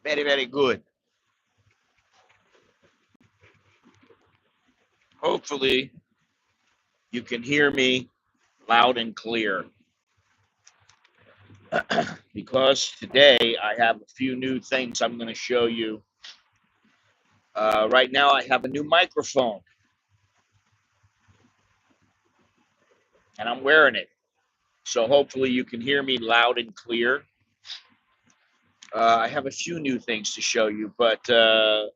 Very, very good. Hopefully, you can hear me loud and clear. Because today I have a few new things I'm going to show you. Right now, I have a new microphone, and I'm wearing it. So hopefully, you can hear me loud and clear. I have a few new things to show you, but Pattaya.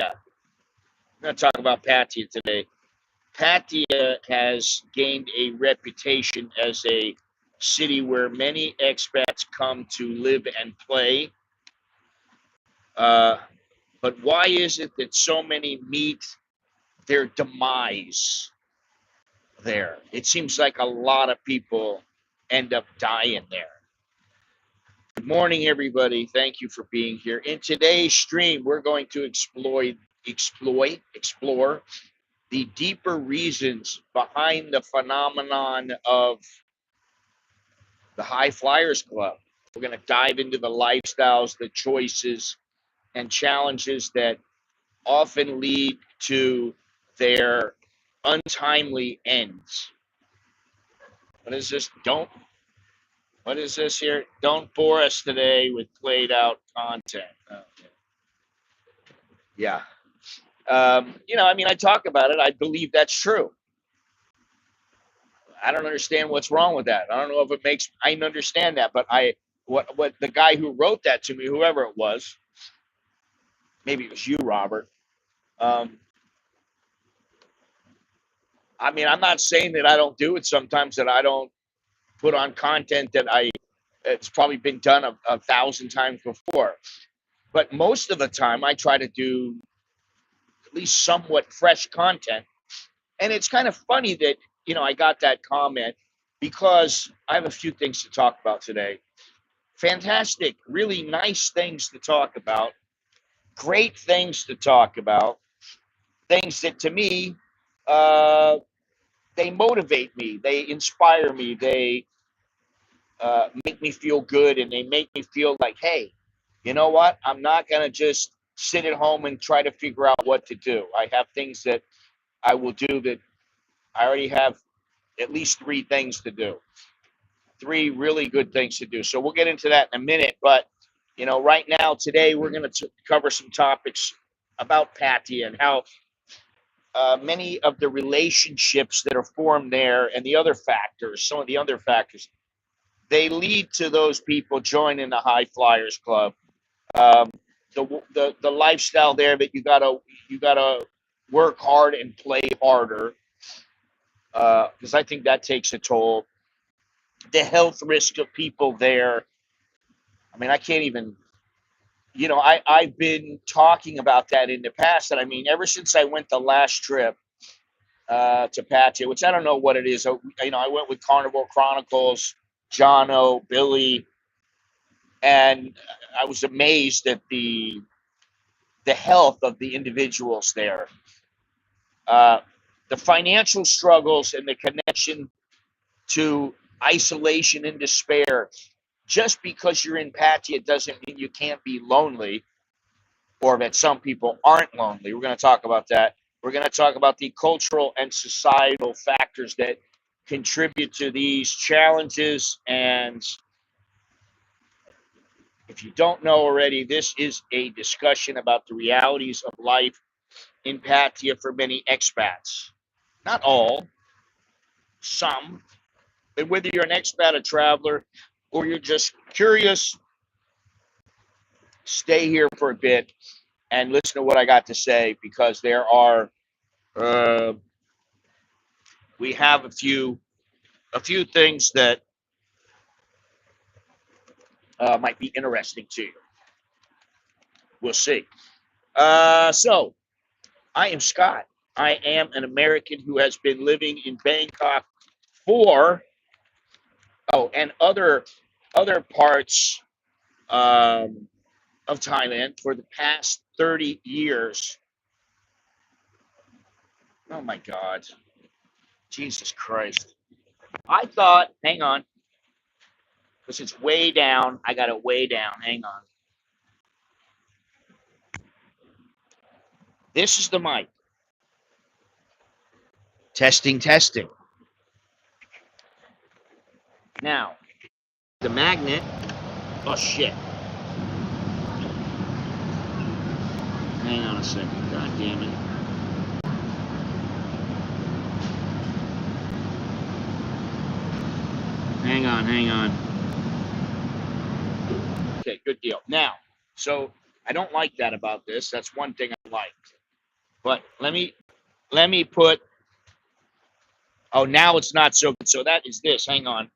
I'm going to talk about Pattaya today. Pattaya has gained a reputation as a city where many expats come to live and play. But why is it that so many meet their demise there? It seems like a lot of people end up dying there. Good morning, everybody. Thank you for being here. In today's stream, we're going to explore the deeper reasons behind the phenomenon of the High Flyers Club. We're going to dive into the lifestyles, the choices, and challenges that often lead to their untimely ends. What is this? What is this here? Don't bore us today with played out content. Okay. Yeah. I talk about it. I believe that's true. I don't understand what's wrong with that. I don't know if it makes, I understand that, but what the guy who wrote that to me, whoever it was, maybe it was you, Robert. I'm not saying that I don't do it sometimes, that I don't put on content that it's probably been done a 1,000 times before. But most of the time, I try to do at least somewhat fresh content. And it's kind of funny that, I got that comment because I have a few things to talk about today. Fantastic, really nice things to talk about, great things to talk about, things that to me, they motivate me, they inspire me, they make me feel good, and they make me feel like, hey, you know what? I'm not going to just sit at home and try to figure out what to do. I have things that I will do that I already have at least 3 things to do. 3 really good things to do. So we'll get into that in a minute. But, right now, today, we're going to cover some topics about Pattaya and how many of the relationships that are formed there and the other factors, some of the other factors, they lead to those people joining the High Flyers Club. The lifestyle there that you gotta work hard and play harder, because I think that takes a toll. The health risk of people there. I can't even. I've been talking about that in the past, and ever since I went the last trip to Pattaya, which I don't know what it is. I went with Carnivore Chronicles, Jono, Billy, and I was amazed at the health of the individuals there. The financial struggles and the connection to isolation and despair. Just because you're in Pattaya doesn't mean you can't be lonely, or that some people aren't lonely. We're going to talk about that. We're going to talk about the cultural and societal factors that contribute to these challenges. And if you don't know already, this is a discussion about the realities of life in Pattaya for many expats. Not all, some. And whether you're an expat, a traveler, or you're just curious, stay here for a bit and listen to what I got to say, because there are we have a few things that might be interesting to you. We'll see. So I am Scott. I am an American who has been living in Bangkok and other parts of Thailand for the past 30 years. Oh my God. Jesus Christ. I thought, hang on, because it's way down. I got it way down. Hang on. This is the mic. Testing, testing. Now, the magnet. Oh, shit. Hang on a second. God damn it. Hang on, hang on. Okay, good deal. Now, so I don't like that about this. That's one thing I like. But let me put. Oh, now it's not so good. So that is this. Hang on.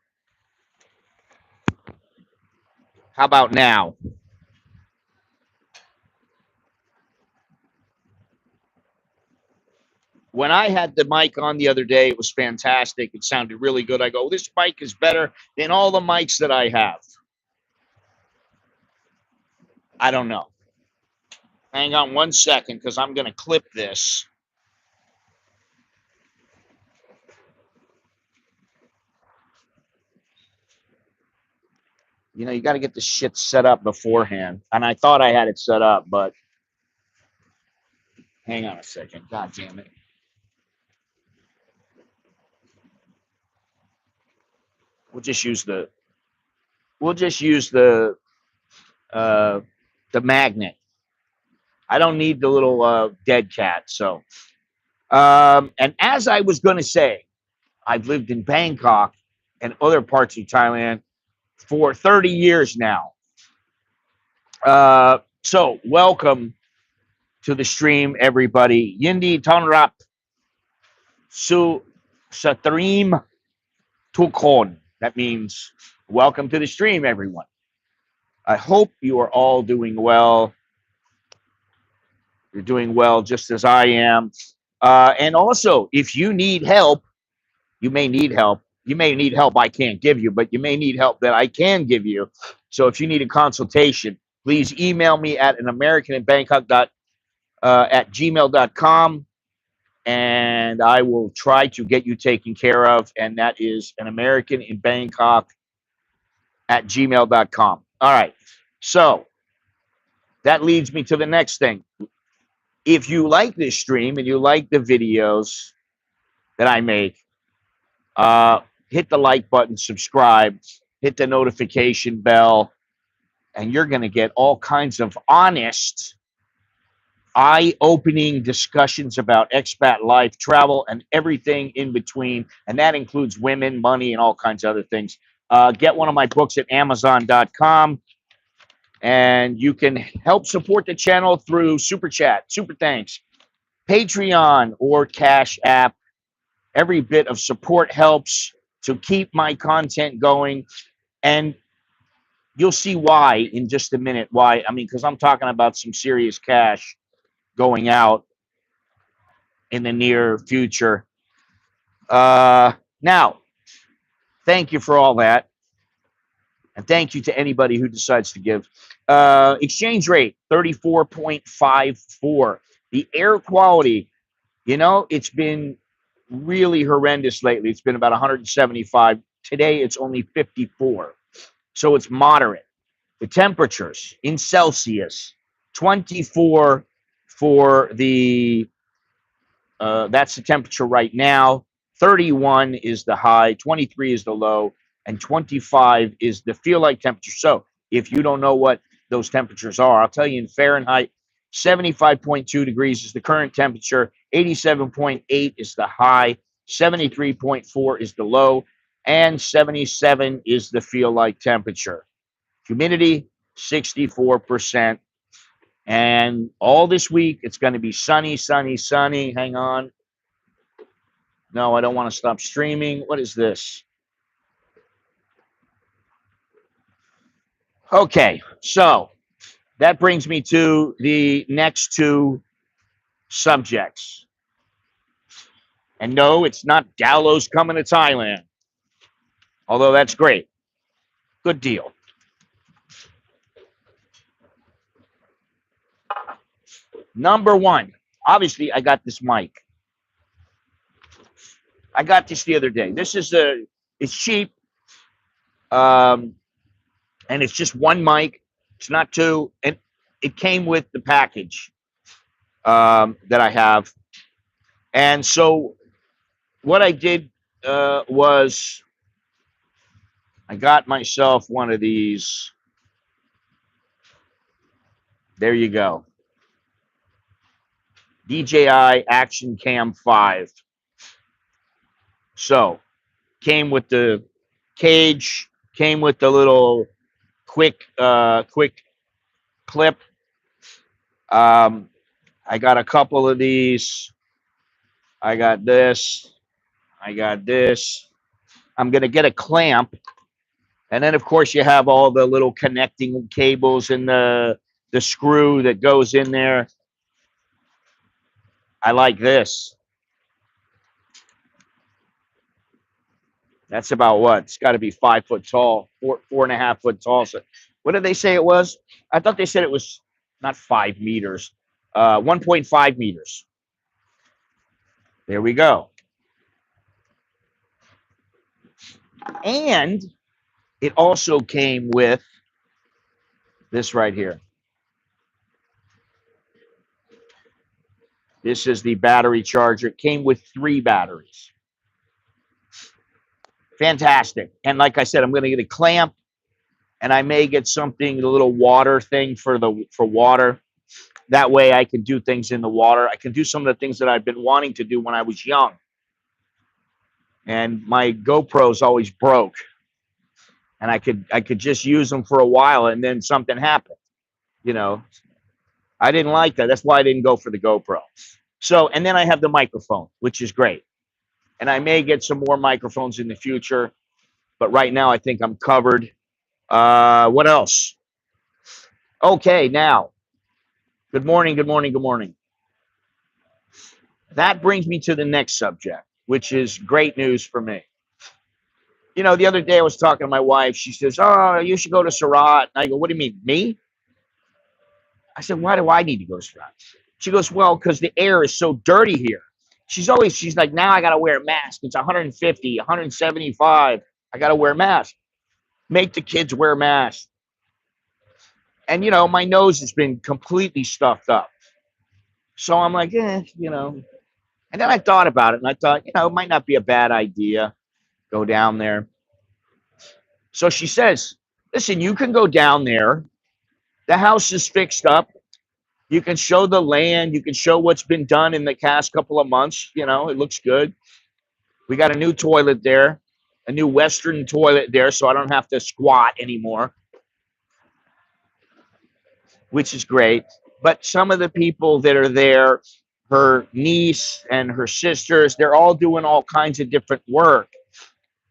How about now? When I had the mic on the other day, it was fantastic. It sounded really good. I go, this mic is better than all the mics that I have. I don't know. Hang on one second because I'm going to clip this. You know, you got to get the shit set up beforehand. And I thought I had it set up, but hang on a second. God damn it. We'll just use the magnet. I don't need the little dead cat. So, and as I was going to say, I've lived in Bangkok and other parts of Thailand for 30 years now. So welcome to the stream, everybody. Yindi Tonrap Su Satrim Tukon. That means welcome to the stream, everyone. I hope you are all doing well. You're doing well just as I am. And also, if you need help, you may need help. You may need help I can't give you, but you may need help that I can give you. So if you need a consultation, please email me at anamericaninbangkok@gmail.com, and I will try to get you taken care of. And that is anamericaninbangkok@gmail.com. All right. So that leads me to the next thing. If you like this stream and you like the videos that I make, hit the like button, subscribe, hit the notification bell, and you're going to get all kinds of honest, eye-opening discussions about expat life, travel, and everything in between. And that includes women, money, and all kinds of other things. Get one of my books at Amazon.com. And you can help support the channel through Super Chat, Super Thanks, Patreon, or Cash App. Every bit of support helps to keep my content going. And you'll see why in just a minute. Why? I mean, because I'm talking about some serious cash going out in the near future. Now, thank you for all that. And thank you to anybody who decides to give. Exchange rate, 34.54. The air quality, you know, it's been really horrendous lately. It's been about 175. Today, it's only 54. So it's moderate. The temperatures in Celsius, 24 for the, that's the temperature right now. 31 is the high, 23 is the low, and 25 is the feel like temperature. So if you don't know what those temperatures are, I'll tell you in Fahrenheit, 75.2 degrees is the current temperature, 87.8 is the high, 73.4 is the low, and 77 is the feel like temperature. Humidity, 64%. And all this week, it's going to be sunny, sunny, sunny. Hang on. No, I don't want to stop streaming. What is this? Okay, so that brings me to the next two subjects. And no, it's not Gallows coming to Thailand, although that's great. Good deal. Number one, obviously, I got this mic. I got this the other day. This is it's cheap, and it's just one mic. It's not two, and it came with the package. that I have. And so what I did was I got myself one of these. There you go. DJI Action Cam 5. So came with the cage, came with the little quick clip. I got a couple of these. I got this. I got this. I'm gonna get a clamp, and then of course you have all the little connecting cables and the screw that goes in there. I like this. That's about what? It's got to be 5 foot tall, 4.5 foot tall. So, what did they say it was? I thought they said it was not 5 meters, 1.5 meters. There we go. And it also came with this right here. This is the battery charger. It came with 3 batteries. Fantastic. And like I said, I'm going to get a clamp, and I may get something, a little water thing for water. That way I can do things in the water. I can do some of the things that I've been wanting to do when I was young. And my GoPros always broke. And I could just use them for a while, and then something happened. You know, I didn't like that. That's why I didn't go for the GoPro. So, and then I have the microphone, which is great. And I may get some more microphones in the future, but right now I think I'm covered. What else? Okay, now, good morning, good morning, good morning. That brings me to the next subject, which is great news for me. You know, the other day I was talking to my wife. She says, "Oh, you should go to Surat." And I go, "What do you mean, me?" I said, "Why do I need to go to Surat?" She goes, "Well, because the air is so dirty here." She's like, "Now I got to wear a mask. It's 150, 175. I got to wear a mask. Make the kids wear masks." And, you know, my nose has been completely stuffed up. So I'm like, you know. And then I thought about it, and I thought, you know, it might not be a bad idea. Go down there. So she says, "Listen, you can go down there. The house is fixed up. You can show the land. You can show what's been done in the past couple of months. You know, it looks good. We got a new toilet there, a new Western toilet there, so I don't have to squat anymore, which is great. But some of the people that are there, her niece and her sisters, they're all doing all kinds of different work.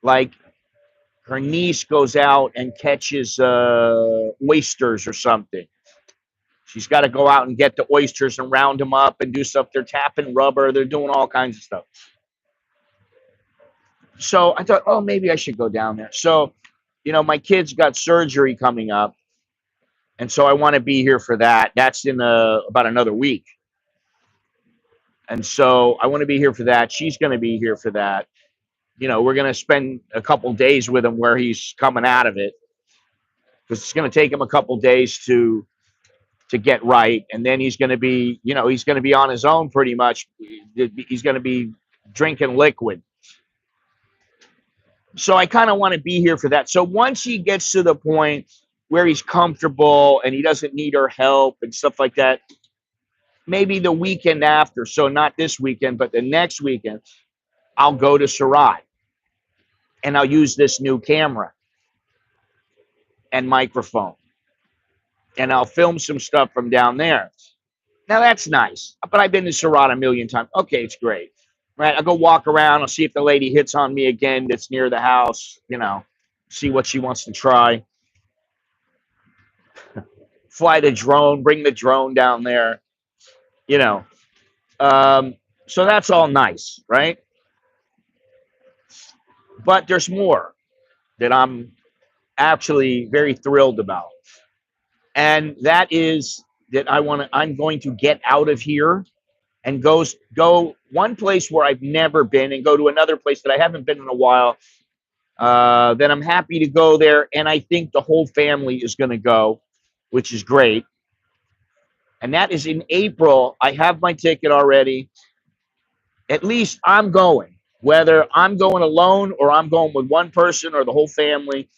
Like her niece goes out and catches oysters or something. She's got to go out and get the oysters and round them up and do stuff. They're tapping rubber. They're doing all kinds of stuff. So I thought, oh, maybe I should go down there. So, you know, my kid's got surgery coming up. And so I want to be here for that. That's in about another week. And so I want to be here for that. She's going to be here for that. You know, we're going to spend a couple days with him where he's coming out of it, because it's going to take him a couple days to get right. And then he's going to be, you know, he's going to be on his own pretty much. He's going to be drinking liquid. So I kind of want to be here for that. So once he gets to the point where he's comfortable and he doesn't need our help and stuff like that, maybe the weekend after, so not this weekend, but the next weekend, I'll go to Surat and I'll use this new camera and microphone, and I'll film some stuff from down there. Now that's nice, but I've been to Surat a million times. Okay, it's great. Right, I'll go walk around. I'll see if the lady hits on me again that's near the house, you know, see what she wants to try. Fly the drone, bring the drone down there, you know. So that's all nice, right? But there's more that I'm actually very thrilled about. And that is that I'm going to get out of here and go one place where I've never been and go to another place that I haven't been in a while. Then I'm happy to go there. And I think the whole family is going to go, which is great. and that is in April. I have my ticket already. At least I'm going. Whether I'm going alone or I'm going with one person or the whole family,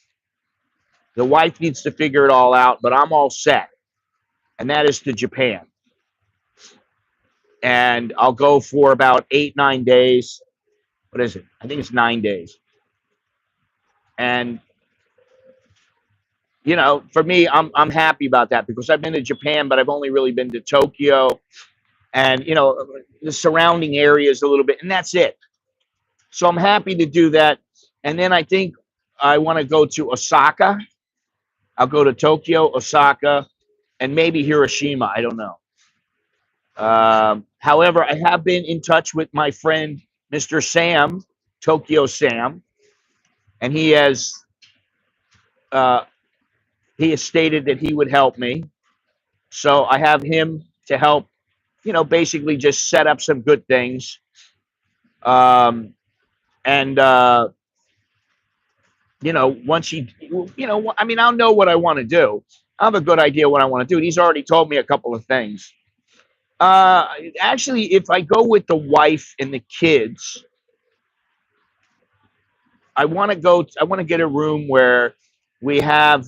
the wife needs to figure it all out, but I'm all set. And that is to Japan. And I'll go for about 8, 9 days. What is it? I think it's 9 days. And for me, I'm happy about that because I've been to Japan, but I've only really been to Tokyo and the surrounding areas a little bit, and that's it. So I'm happy to do that. And then I think I want to go to Osaka. I'll go to Tokyo, Osaka, and maybe Hiroshima. I don't know. However, I have been in touch with my friend, Mr. Sam, Tokyo Sam, and uh, he has stated that he would help me. So I have him to help, basically just set up some good things. And once I mean, I'll know what I want to do. I have a good idea what I want to do. And he's already told me a couple of things. Uh, Actually, if I go with the wife and the kids, I want to get a room where we have,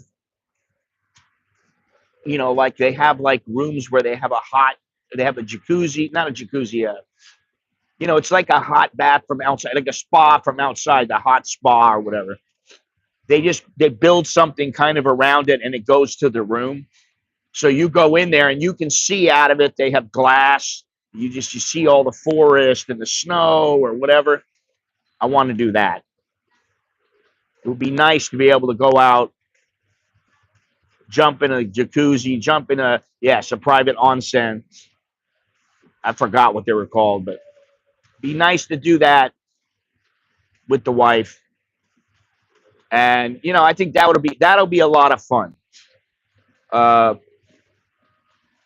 like they have like rooms where they have a jacuzzi, not a jacuzzi, it's like a hot bath from outside, like a spa from outside, the hot spa or whatever. They build something kind of around it and it goes to the room. So you go in there and you can see out of it. They have glass. You see all the forest and the snow or whatever. I want to do that. It would be nice to be able to go out, jump in a jacuzzi, jump in a private onsen. I forgot what they were called, but be nice to do that with the wife. And I think that'll be a lot of fun. Uh,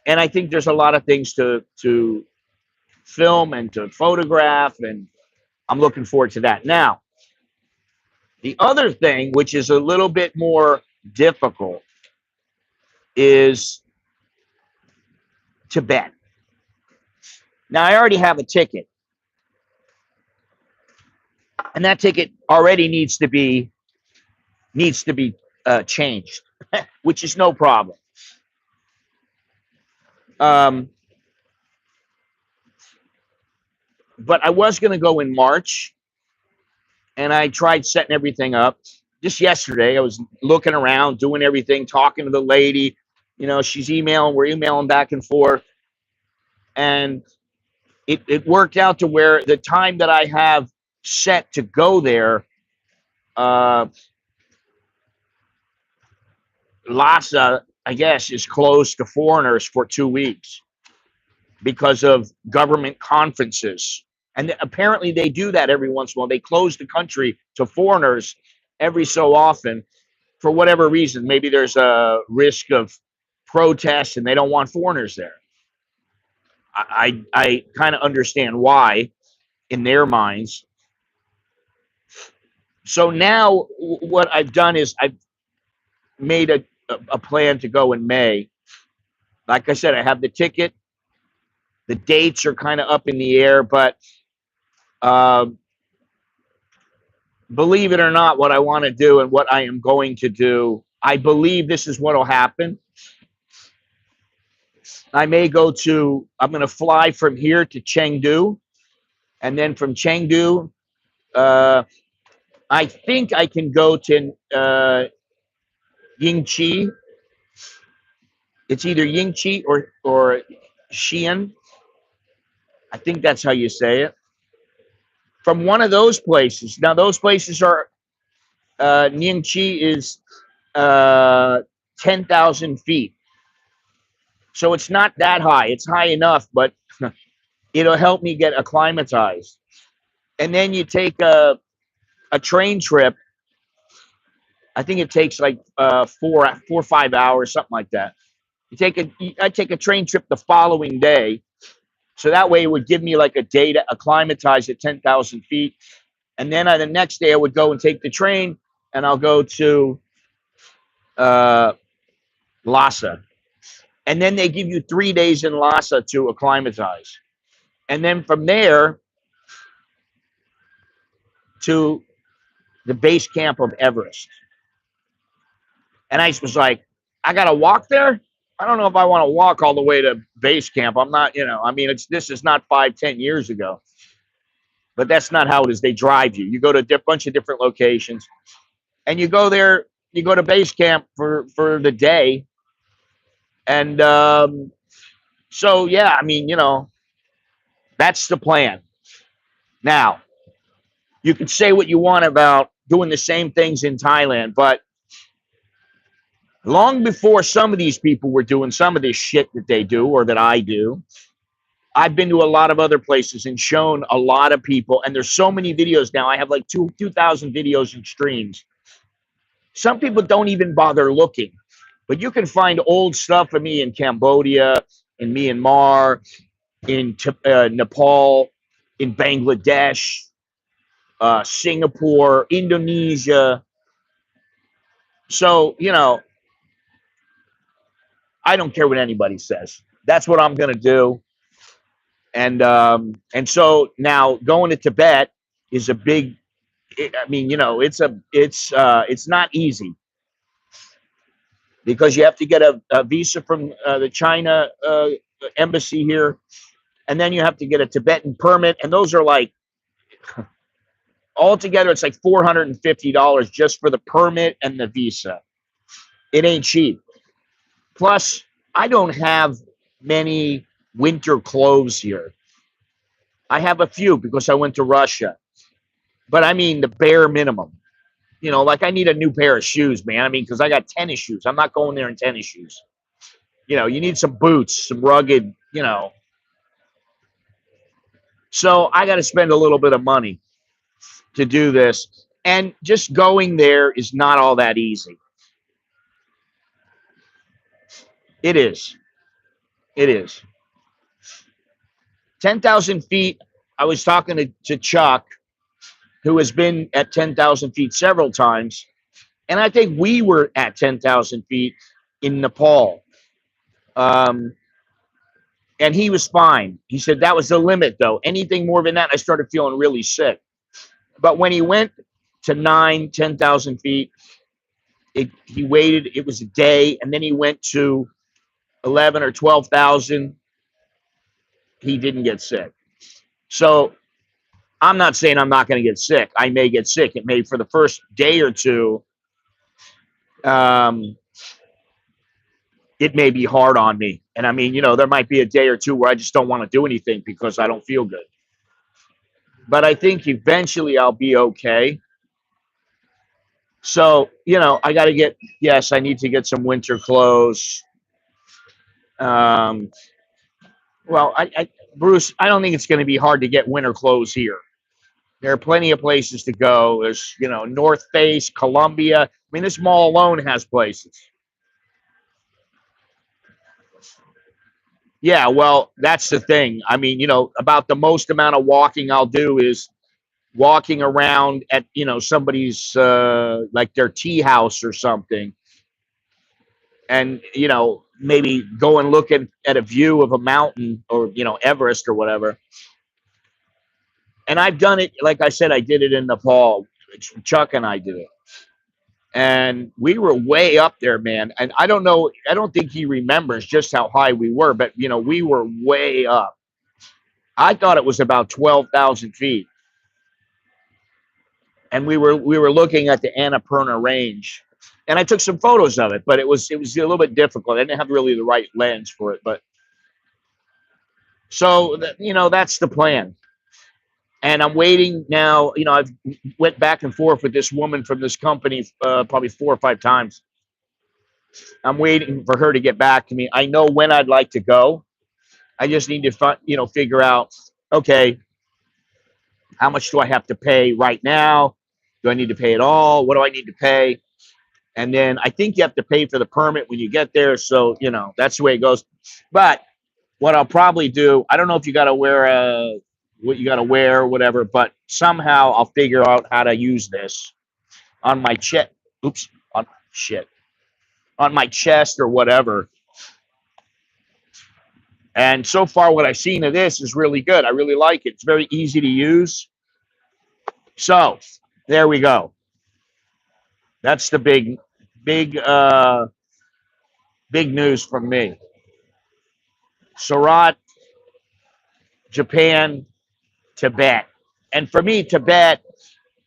and I think there's a lot of things to film and to photograph, and I'm looking forward to that. Now, the other thing, which is a little bit more difficult, is Tibet. Now, I already have a ticket, and that ticket already needs to be changed, which is no problem. But I was going to go in March, and I tried setting everything up. Just yesterday, I was looking around, doing everything, talking to the lady. She's we're emailing back and forth. And it worked out to where the time that I have set to go there, Lhasa, I guess, is closed to foreigners for 2 weeks because of government conferences. And apparently they do that every once in a while. They close the country to foreigners every so often for whatever reason. Maybe there's a risk of protests and they don't want foreigners there. I kind of understand why in their minds. So now what I've done is I've made a plan to go in May. Like I said, I have the ticket. The dates are kind of up in the air, but believe it or not, what I want to do and what I am going to do, I believe this is what will happen. I'm going to fly from here to Chengdu, and then from Chengdu, I think I can go to Yingqi. It's either Yingqi or Xi'an. I think that's how you say it. From one of those places. Now, those places are, Ningqi is 10,000 feet. So it's not that high. It's high enough, but it'll help me get acclimatized. And then you take a train trip. I think it takes like 4 or 5 hours, something like that. I take a train trip the following day. So that way it would give me like a day to acclimatize at 10,000 feet. And then the next day I would go and take the train and I'll go to Lhasa. And then they give you 3 days in Lhasa to acclimatize. And then from there to the base camp of Everest. And I was like, I got to walk there? I don't know if I want to walk all the way to base camp. I'm not, I mean, this is not 5, 10 years ago, but that's not how it is. They drive you. You go to a bunch of different locations and you go there, you go to base camp for the day. And so, yeah, I mean, that's the plan. Now, you can say what you want about doing the same things in Thailand, but long before some of these people were doing some of this shit that they do or that I do, I've been to a lot of other places and shown a lot of people. And there's so many videos now. I have like 2,000 videos and streams. Some people don't even bother looking, but you can find old stuff of me in Cambodia, in Myanmar, in Nepal, in Bangladesh, Singapore, Indonesia. So, I don't care what anybody says. That's what I'm going to do. And so now going to Tibet is a big. I mean, it's not easy because you have to get a visa from the China embassy here, and then you have to get a Tibetan permit, and those are like altogether it's like $450 just for the permit and the visa. It ain't cheap. Plus, I don't have many winter clothes here. I have a few because I went to Russia, but I mean the bare minimum. Like I need a new pair of shoes, man. I mean, because I got tennis shoes. I'm not going there in tennis shoes. You need some boots, some rugged, So I got to spend a little bit of money to do this. And just going there is not all that easy. It is. It is. 10,000 feet. I was talking to Chuck, who has been at 10,000 feet several times. And I think we were at 10,000 feet in Nepal. And he was fine. He said that was the limit, though. Anything more than that, I started feeling really sick. But when he went to 10,000 feet, he waited. It was a day. And then he went to 11 or 12,000. He didn't get sick. So I'm not saying I'm not going to get sick. I may get sick. It may, for the first day or two, it may be hard on me. And I mean, there might be a day or two where I just don't want to do anything because I don't feel good. But I think eventually I'll be okay. So, I got to I need to get some winter clothes. Well, Bruce, I don't think it's going to be hard to get winter clothes here. There are plenty of places to go. There's, North Face, Columbia. I mean, this mall alone has places. Yeah, well, that's the thing. I mean, about the most amount of walking I'll do is walking around at, somebody's like their tea house or something. And, maybe go and look at a view of a mountain or, Everest or whatever. And I've done it, like I said, I did it in Nepal. Chuck and I did it. And we were way up there, man. And I don't think he remembers just how high we were, but, we were way up. I thought it was about 12,000 feet. And we were looking at the Annapurna Range. And I took some photos of it, but it was a little bit difficult. I didn't have really the right lens for it. But so, that's the plan. And I'm waiting now. I've went back and forth with this woman from this company probably 4 or 5 times. I'm waiting for her to get back to me. I know when I'd like to go. I just need to figure out, okay, how much do I have to pay right now? Do I need to pay it all? What do I need to pay? And then I think you have to pay for the permit when you get there. So, that's the way it goes. But what I'll probably do, I don't know if you got to wear what you got to wear or whatever, but somehow I'll figure out how to use this on my chest. On my chest or whatever. And so far, what I've seen of this is really good. I really like it. It's very easy to use. So there we go. That's the big, big news from me. Surat, Japan, Tibet. And for me, Tibet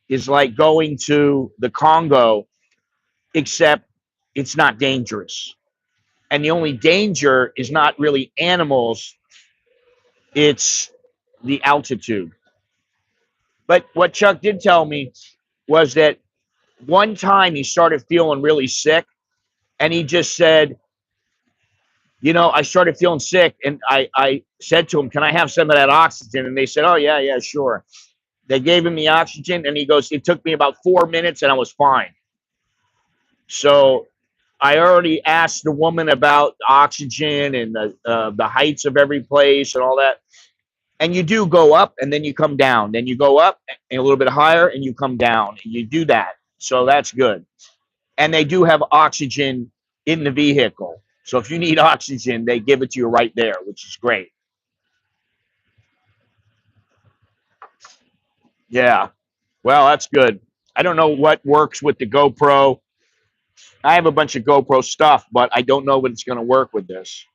is like going to the Congo, except it's not dangerous. And the only danger is not really animals, it's the altitude. But what Chuck did tell me was that one time he started feeling really sick, and he just said, I started feeling sick, and I said to him, can I have some of that oxygen? And they said, oh, yeah, sure. They gave him the oxygen, and he goes, it took me about 4 minutes, and I was fine. So I already asked the woman about oxygen and the heights of every place and all that. And you do go up, and then you come down. Then you go up and a little bit higher, and you come down. And you do that. So that's good. And they do have oxygen in the vehicle. So if you need oxygen, they give it to you right there, which is great. Yeah. Well, that's good. I don't know what works with the GoPro. I have a bunch of GoPro stuff, but I don't know what it's going to work with this.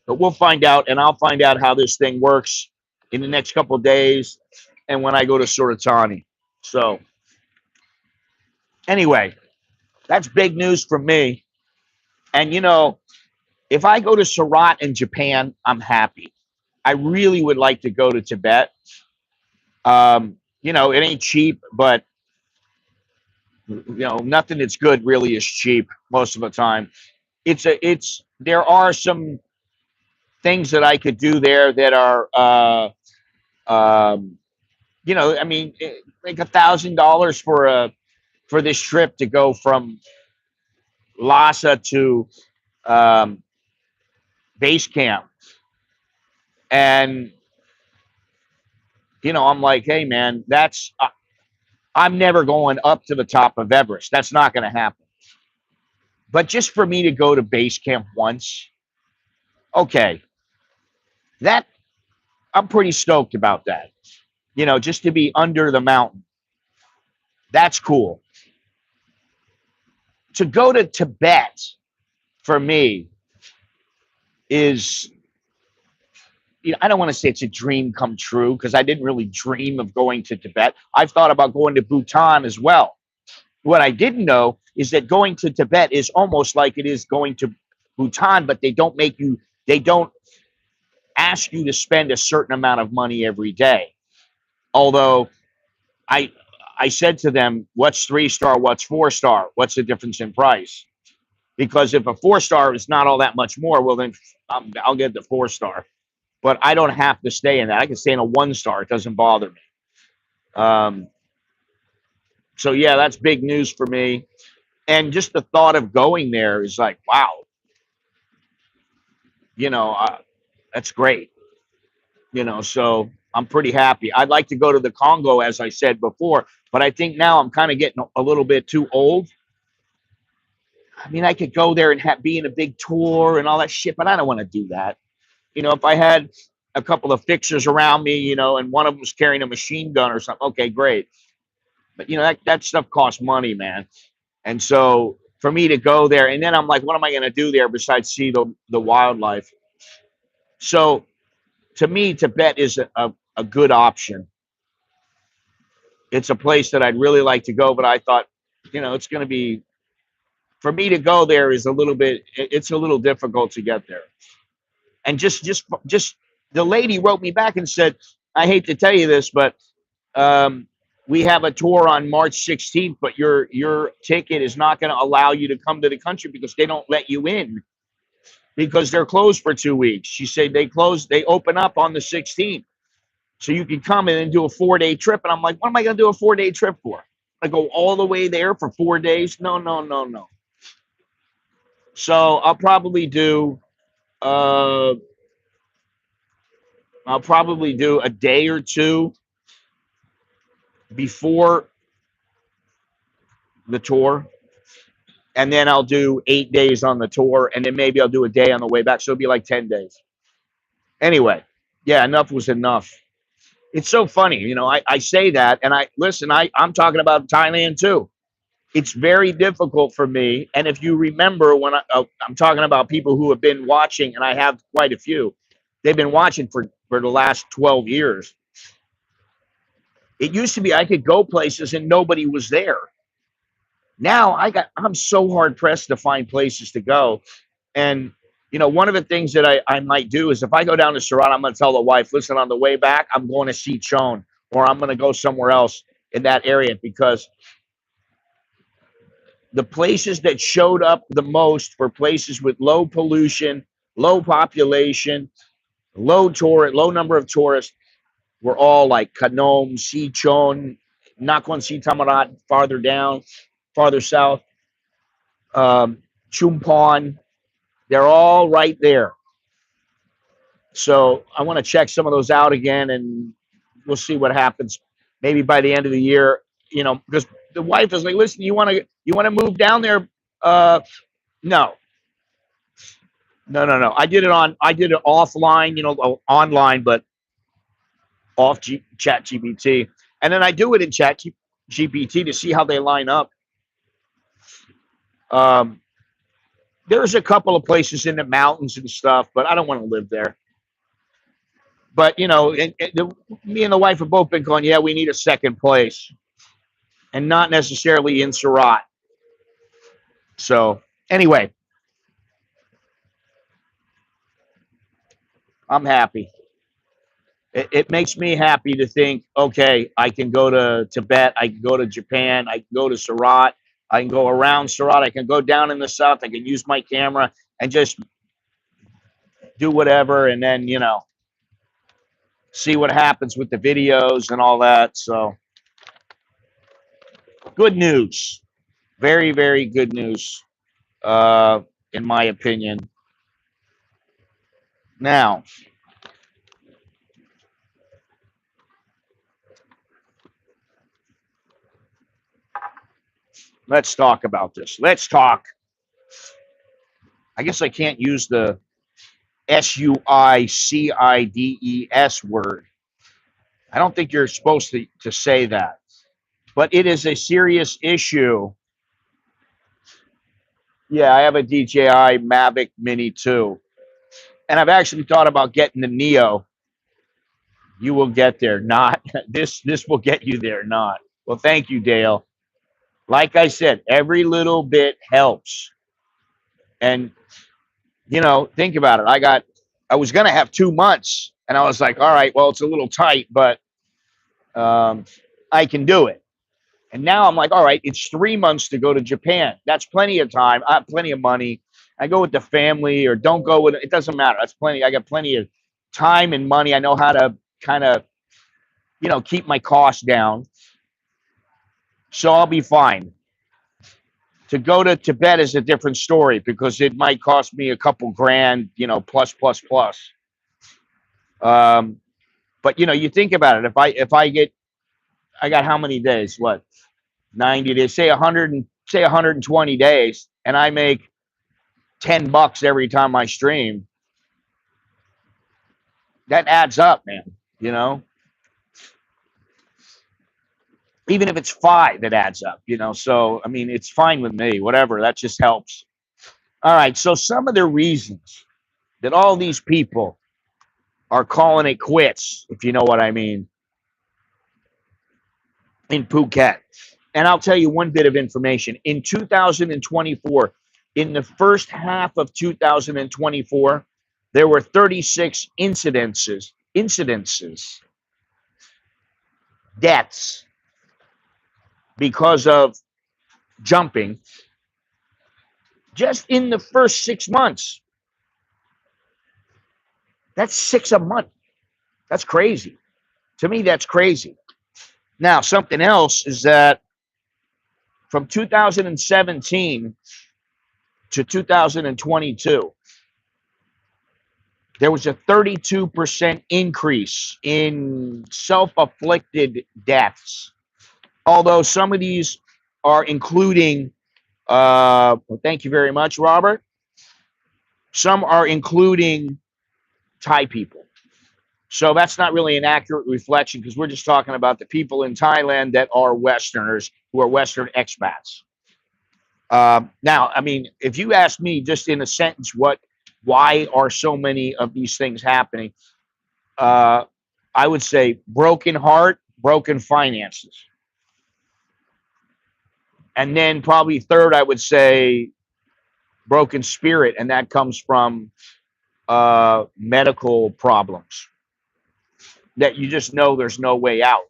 But we'll find out, and I'll find out how this thing works in the next couple of days and when I go to Suratani. So anyway, that's big news for me. And if I go to Surat in Japan, I'm happy. I really would like to go to Tibet. It ain't cheap, but nothing that's good really is cheap most of the time. There are some things that I could do there that are I mean, like $1,000 for this trip to go from Lhasa to um, base camp. And I'm like, hey man, I'm never going up to the top of Everest. That's not going to happen. But just for me to go to base camp once, okay, that I'm pretty stoked about that. Just to be under the mountain. That's cool. To go to Tibet for me is, I don't want to say it's a dream come true, because I didn't really dream of going to Tibet. I've thought about going to Bhutan as well. What I didn't know is that going to Tibet is almost like it is going to Bhutan, but they don't ask you to spend a certain amount of money every day. Although I said to them, what's 3-star, what's 4-star? What's the difference in price? Because if a 4-star is not all that much more, well, then I'll get the 4-star. But I don't have to stay in that. I can stay in a 1-star. It doesn't bother me. So, yeah, that's big news for me. And just the thought of going there is like, wow, that's great. So I'm pretty happy. I'd like to go to the Congo, as I said before, but I think now I'm kind of getting a little bit too old. I mean, I could go there and be in a big tour and all that shit, but I don't want to do that. If I had a couple of fixers around me, and one of them was carrying a machine gun or something, okay, great. But that stuff costs money, man. And so for me to go there, and then I'm like, what am I going to do there besides see the wildlife? So to me, Tibet is a good option. It's a place that I'd really like to go, but I thought, it's going to be, for me to go there is it's a little difficult to get there. And just the lady wrote me back and said, I hate to tell you this, but we have a tour on March 16th, but your ticket is not going to allow you to come to the country because they don't let you in because they're closed for 2 weeks. She said they open up on the 16th. So you can come in and do a 4-day trip. And I'm like, what am I going to do a 4-day trip for? I go all the way there for 4 days? No. So I'll probably do a day or two before the tour. And then I'll do 8 days on the tour. And then maybe I'll do a day on the way back. So it'll be like 10 days. Anyway, yeah, enough was enough. It's so funny, you know. I say that, and I listen. I'm talking about Thailand too. It's very difficult for me. And if you remember, when I'm talking about people who have been watching, and I have quite a few, they've been watching for the last 12 years. It used to be I could go places and nobody was there. Now I'm so hard pressed to find places to go. And you know, one of the things that I might do is if I go down to Surat, I'm going to tell the wife, listen, on the way back, I'm going to see Chon, or I'm going to go somewhere else in that area, because the places that showed up the most for places with low pollution, low population, low number of tourists were all like Kanom, Sichon, Nakhon Si Tamarat, farther down, farther south, Chumpon. They're all right there. So I want to check some of those out again, and we'll see what happens. Maybe by the end of the year, you know, because the wife is like, listen, you want to move down there? No, no. I did it offline, you know, online, but off Chat GPT, and then I do it in Chat GPT to see how they line up. Um, there's a couple of places in the mountains and stuff, but I don't want to live there. But you know, me and the wife have both been going, yeah, we need a second place, and not necessarily in Surat. So anyway, I'm happy. It makes me happy to think, okay, I can go to Tibet, I can go to Japan, I can go to Surat, I can go around Surat, I can go down in the south, I can use my camera and just do whatever, and then, you know, see what happens with the videos and all that. So good news. Very, very good news, in my opinion. Now, let's talk about this. Let's talk. I guess I can't use the SUICIDES word. I don't think you're supposed to say that, but it is a serious issue. Yeah, I have a DJI Mavic Mini 2, and I've actually thought about getting the Neo. You will get there. Not this. This will get you there. Not. Well, thank you, Dale. Like I said, every little bit helps. And you know, think about it. I was gonna have 2 months, and I was like, all right, well, it's a little tight, but I can do it. And now I'm like, all right, it's 3 months to go to Japan. That's plenty of time. I have plenty of money. I go with the family or don't go with it. It doesn't matter. That's plenty. I got plenty of time and money. I know how to kind of, you know, keep my costs down. So I'll be fine. To go to Tibet is a different story because it might cost me a couple grand, you know, plus, plus, plus. But you know, you think about it. I got how many days? What, 90 days? Say 120 days, and I make $10 every time I stream. That adds up, man. You know, even if it's 5, it adds up. You know, so I mean, it's fine with me. Whatever, that just helps. All right. So some of the reasons that all these people are calling it quits, if you know what I mean, in Phuket. And I'll tell you one bit of information. In 2024, in the first half of 2024, there were 36 incidences, deaths because of jumping just in the first 6 months. That's 6 a month. That's crazy. To me, that's crazy. Now, something else is that from 2017 to 2022, there was a 32% increase in self-afflicted deaths. Although some of these are including, thank you very much, Robert. Some are including Thai people. So that's not really an accurate reflection because we're just talking about the people in Thailand that are Westerners who are Western expats. Now, I mean, if you ask me just in a sentence, why are so many of these things happening? Uh, I would say broken heart, broken finances. And then probably third, I would say broken spirit. And that comes from medical problems that you just know there's no way out.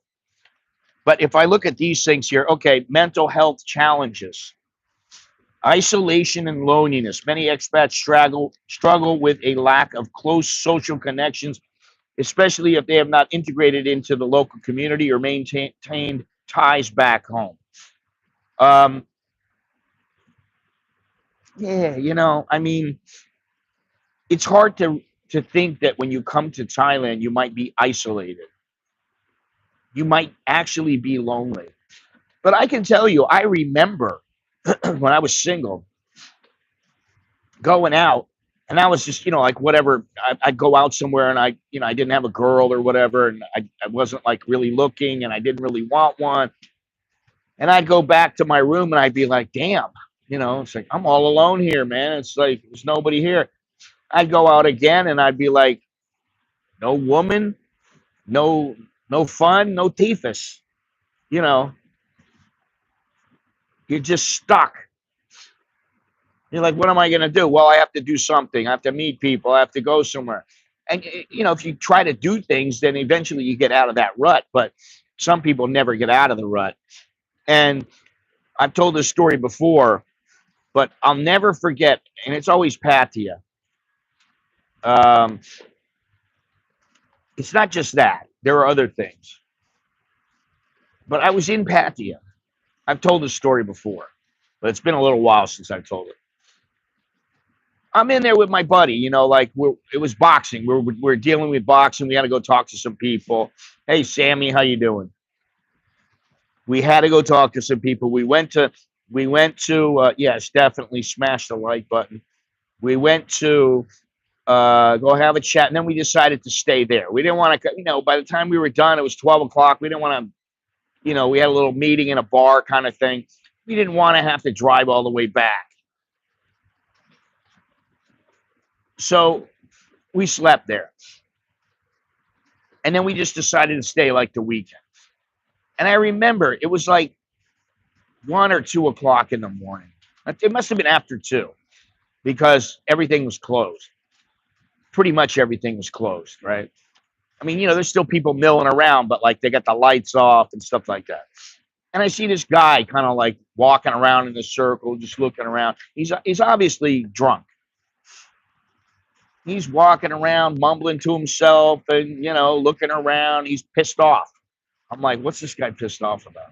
But if I look at these things here, okay, mental health challenges, isolation and loneliness. Many expats struggle with a lack of close social connections, especially if they have not integrated into the local community or maintained ties back home. Um, yeah, I mean, it's hard to think that when you come to Thailand, you might be isolated. You might actually be lonely. But I can tell you, I remember when I was single, going out, and I was just, like whatever. I'd go out somewhere, and I didn't have a girl or whatever, and I wasn't like really looking, and I didn't really want one. And I'd go back to my room, and I'd be like, damn, it's like I'm all alone here, man. It's like there's nobody here. I'd go out again, and I'd be like, no woman, no no fun, no teethus. You know, you're just stuck. You're like, what am I going to do? Well, I have to do something. I have to meet people. I have to go somewhere. And, if you try to do things, then eventually you get out of that rut. But some people never get out of the rut. And I've told this story before, but I'll never forget. And it's always Pattaya. Um, it's not just that. There are other things. But I was in Pattaya. I've told this story before, but it's been a little while since I've told it. I'm in there with my buddy, like it was boxing. We're dealing with boxing. We had to go talk to some people. Hey, Sammy, how you doing? We had to go talk to some people. We went to yes, definitely smash the like button. We went to go have a chat, and then we decided to stay there. We didn't want to, by the time we were done, it was 12 o'clock. We didn't want to, we had a little meeting in a bar kind of thing. We didn't want to have to drive all the way back. So we slept there. And then we just decided to stay like the weekend. And I remember it was like 1 or 2 o'clock in the morning. It must have been after 2 because everything was closed. Pretty much everything was closed, right? I mean, there's still people milling around, but like they got the lights off and stuff like that. And I see this guy kind of like walking around in a circle, just looking around. He's obviously drunk. He's walking around, mumbling to himself and, looking around. He's pissed off. I'm like, what's this guy pissed off about?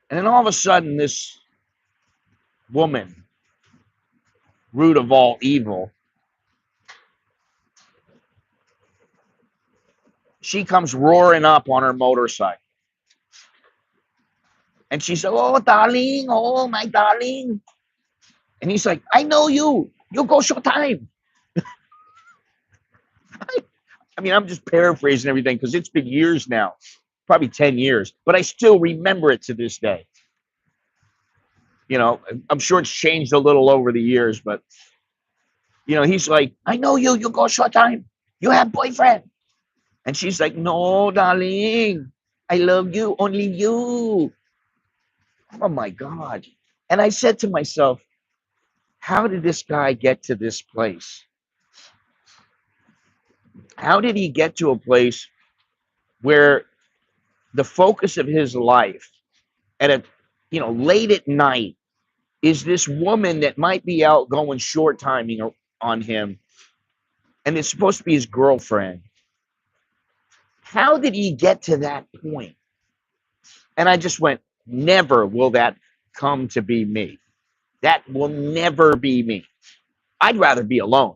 And then all of a sudden, this woman, root of all evil, she comes roaring up on her motorcycle. And she said, oh, darling, oh, my darling. And he's like, I know you. You go showtime. I mean, I'm just paraphrasing everything because it's been years now, probably 10 years, but I still remember it to this day. I'm sure it's changed a little over the years, but, he's like, I know you. You go showtime. You have boyfriend. And she's like, no, darling. I love you. Only you. Oh, my God. And I said to myself, how did this guy get to this place? How did he get to a place where the focus of his life late at night is this woman that might be out going short timing on him, and it's supposed to be his girlfriend? How did he get to that point? And I just went, never will that come to be me. That will never be me. I'd rather be alone.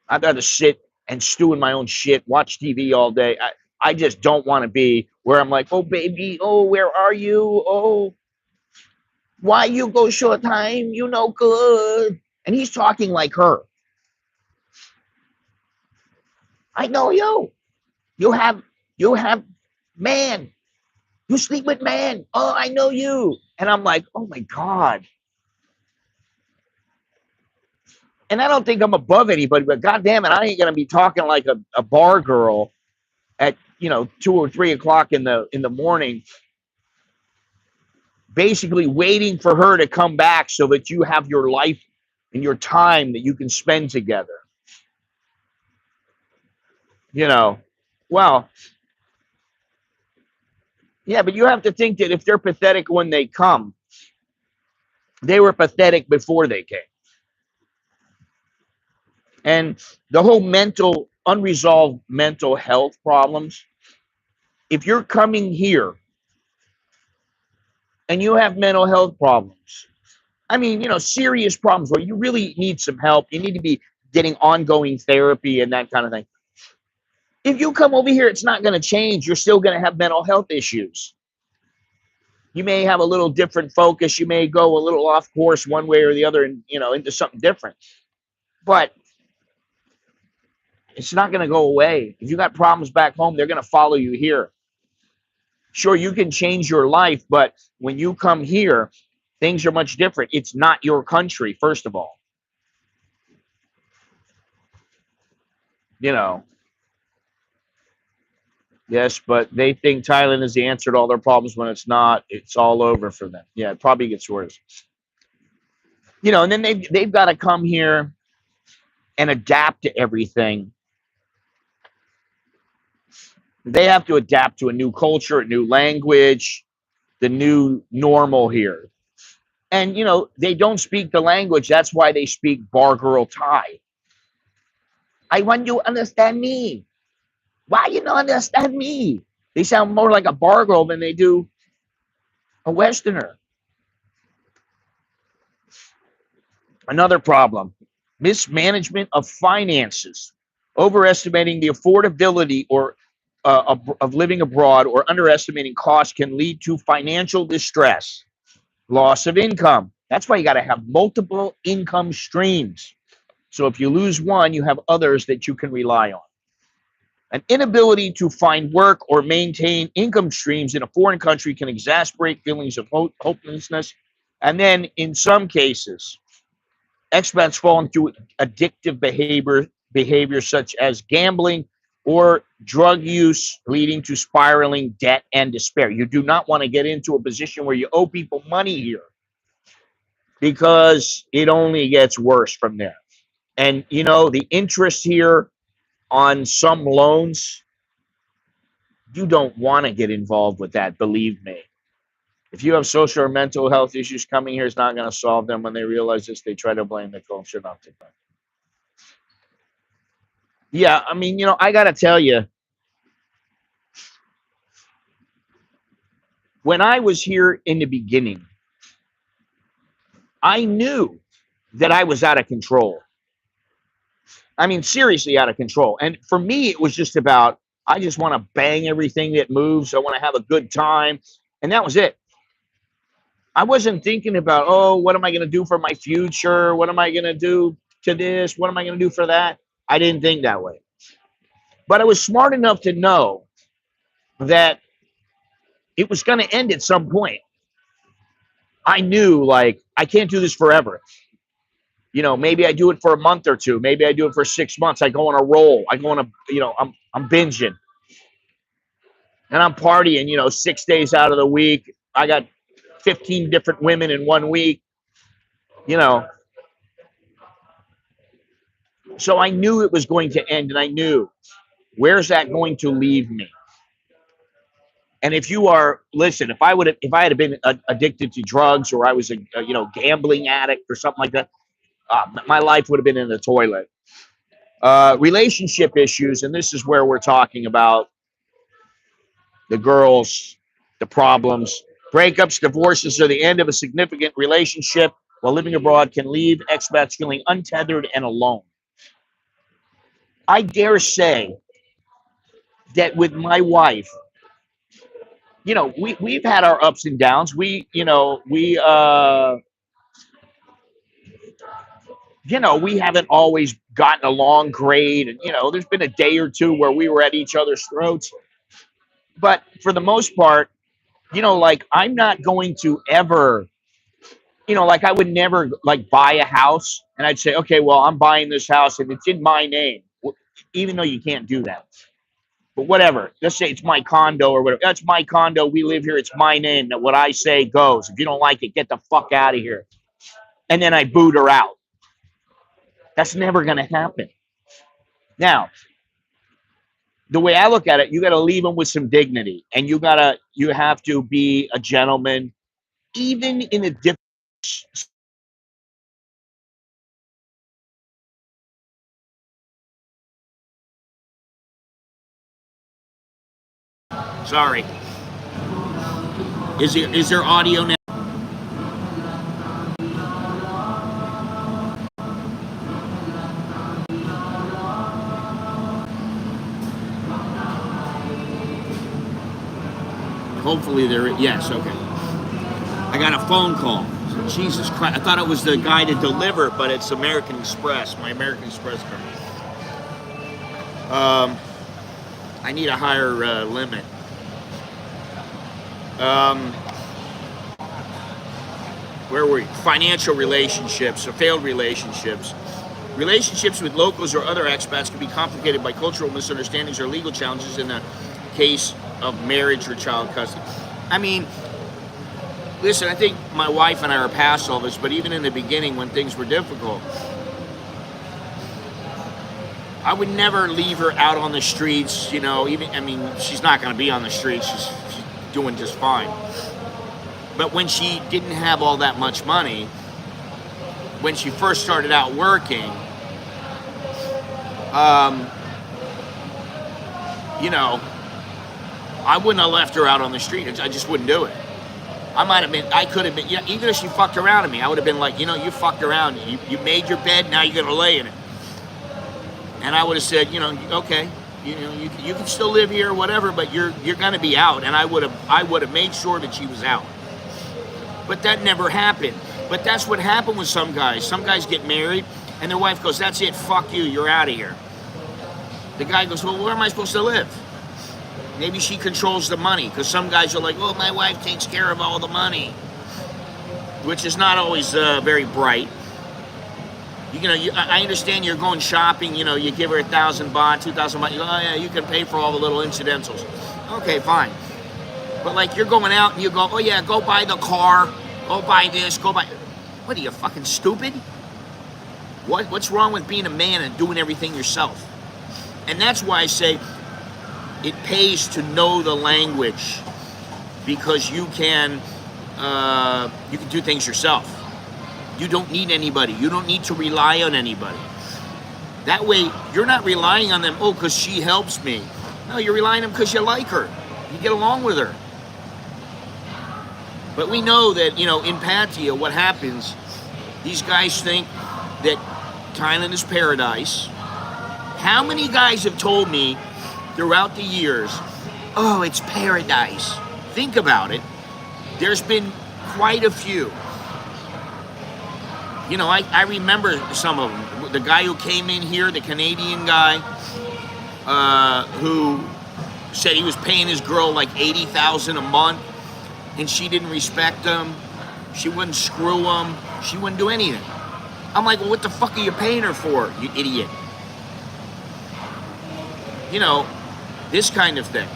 I'd rather sit and stew in my own shit, watch TV all day. I just don't want to be where I'm like, oh, baby, oh, where are you? Oh, why you go short time? You no good. And he's talking like her. I know you. you have man, you sleep with man. Oh, I know you. And I'm like, oh my God. And I don't think I'm above anybody, but God damn it, I ain't gonna be talking like a bar girl at 2 or 3 o'clock in the morning, basically waiting for her to come back so that you have your life and your time that you can spend together. Well, yeah, but you have to think that if they're pathetic when they come, they were pathetic before they came. And the whole unresolved mental health problems, if you're coming here and you have mental health problems, I mean, serious problems where you really need some help, you need to be getting ongoing therapy and that kind of thing. If you come over here, it's not going to change. You're still going to have mental health issues. You may have a little different focus. You may go a little off course one way or the other and, into something different. But it's not going to go away. If you got problems back home, they're going to follow you here. Sure, you can change your life, but when you come here, things are much different. It's not your country, first of all. Yes, but they think Thailand is the answer to all their problems when it's not. It's all over for them. Yeah, it probably gets worse. And then they've got to come here and adapt to everything. They have to adapt to a new culture, a new language, the new normal here. And they don't speak the language. That's why they speak bar girl Thai. I want you to understand me. Why you don't understand me? They sound more like a bar girl than they do a Westerner. Another problem: mismanagement of finances, overestimating the affordability or of living abroad, or underestimating costs can lead to financial distress, loss of income. That's why you got to have multiple income streams. So if you lose one, you have others that you can rely on. An inability to find work or maintain income streams in a foreign country can exacerbate feelings of hopelessness. And then in some cases, expats fall into addictive behavior such as gambling or drug use, leading to spiraling debt and despair. You do not want to get into a position where you owe people money here, because it only gets worse from there. And the interest here on some loans, you don't want to get involved with that, believe me. If you have social or mental health issues, coming here is not going to solve them. When they realize this, they try to blame the culture, not the country. Yeah, I mean, I got to tell you, when I was here in the beginning, I knew that I was out of control. I mean, seriously out of control. And for me, it was just about, I just want to bang everything that moves. I want to have a good time. And that was it. I wasn't thinking about, oh, what am I going to do for my future? What am I going to do to this? What am I going to do for that? I didn't think that way. But I was smart enough to know that it was going to end at some point. I knew, like, I can't do this forever. Maybe I do it for a month or two. Maybe I do it for 6 months. I go on a roll. I go on I'm binging. And I'm partying, 6 days out of the week. I got 15 different women in 1 week. So I knew it was going to end, and I knew, where's that going to leave me? And if I had been addicted to drugs, or I was a gambling addict or something like that, my life would have been in the toilet. Relationship issues, and this is where we're talking about the girls, the problems. Breakups, divorces are the end of a significant relationship, while living abroad can leave expats feeling untethered and alone. I dare say that with my wife, we've had our ups and downs. We you know, we haven't always gotten along great. And, you know, there's been a day or two where we were at each other's throats. But for the most part, you know, like I'm not going to ever, you know, like I would never like buy a house and I'd say, okay, well, I'm buying this house and it's in my name, even though you can't do that. But whatever, let's say it's my condo or whatever. That's my condo. We live here. It's my name. That what I say goes. If you don't like it, get the fuck out of here. And then I boot her out. That's never going to happen. Now, the way I look at it, you got to leave them with some dignity, and you have to be a gentleman, even in a different. Sorry, is there audio now? Hopefully there. Yes, okay. I got a phone call. Jesus Christ! I thought it was the guy to deliver, but it's American Express. My American Express card. I need a higher limit. Where were we? Financial relationships or failed relationships. Relationships with locals or other expats can be complicated by cultural misunderstandings or legal challenges in the case of marriage or child custody. I mean, listen, I think my wife and I are past all this, but even in the beginning when things were difficult, I would never leave her out on the streets, you know, even, I mean, she's not going to be on the streets. She's doing just fine. But when she didn't have all that much money, when she first started out working, you know, I wouldn't have left her out on the street. I just wouldn't do it. I could have been, yeah, even if she fucked around at me, I would have been like, you know, you fucked around. You made your bed, now you're going to lay in it. And I would have said, you know, okay, you know, you can still live here or whatever, but you're going to be out. And I would have made sure that she was out. But that never happened. But that's what happened with some guys. Some guys get married and their wife goes, that's it, fuck you, you're out of here. The guy goes, well, where am I supposed to live? Maybe she controls the money, because some guys are like, oh, my wife takes care of all the money, which is not always very bright. You know, I understand you're going shopping, you know, you give her 1,000 baht, 2,000 baht, you go, oh yeah, you can pay for all the little incidentals. Okay, fine. But like you're going out and you go, oh yeah, go buy the car, go buy this, go buy. What are you, fucking stupid? What's wrong with being a man and doing everything yourself? And that's why I say it pays to know the language, because you can do things yourself. You don't need anybody. You don't need to rely on anybody. That way, you're not relying on them, oh, because she helps me. No, you're relying on them because you like her. You get along with her. But we know that, you know, in Pattaya, what happens, these guys think that Thailand is paradise. How many guys have told me throughout the years, oh, it's paradise? Think about it. There's been quite a few. You know, I remember some of them. The guy who came in here, the Canadian guy, who said he was paying his girl like $80,000 a month, and she didn't respect him. She wouldn't screw him. She wouldn't do anything. I'm like, well, what the fuck are you paying her for, you idiot? You know, this kind of thing.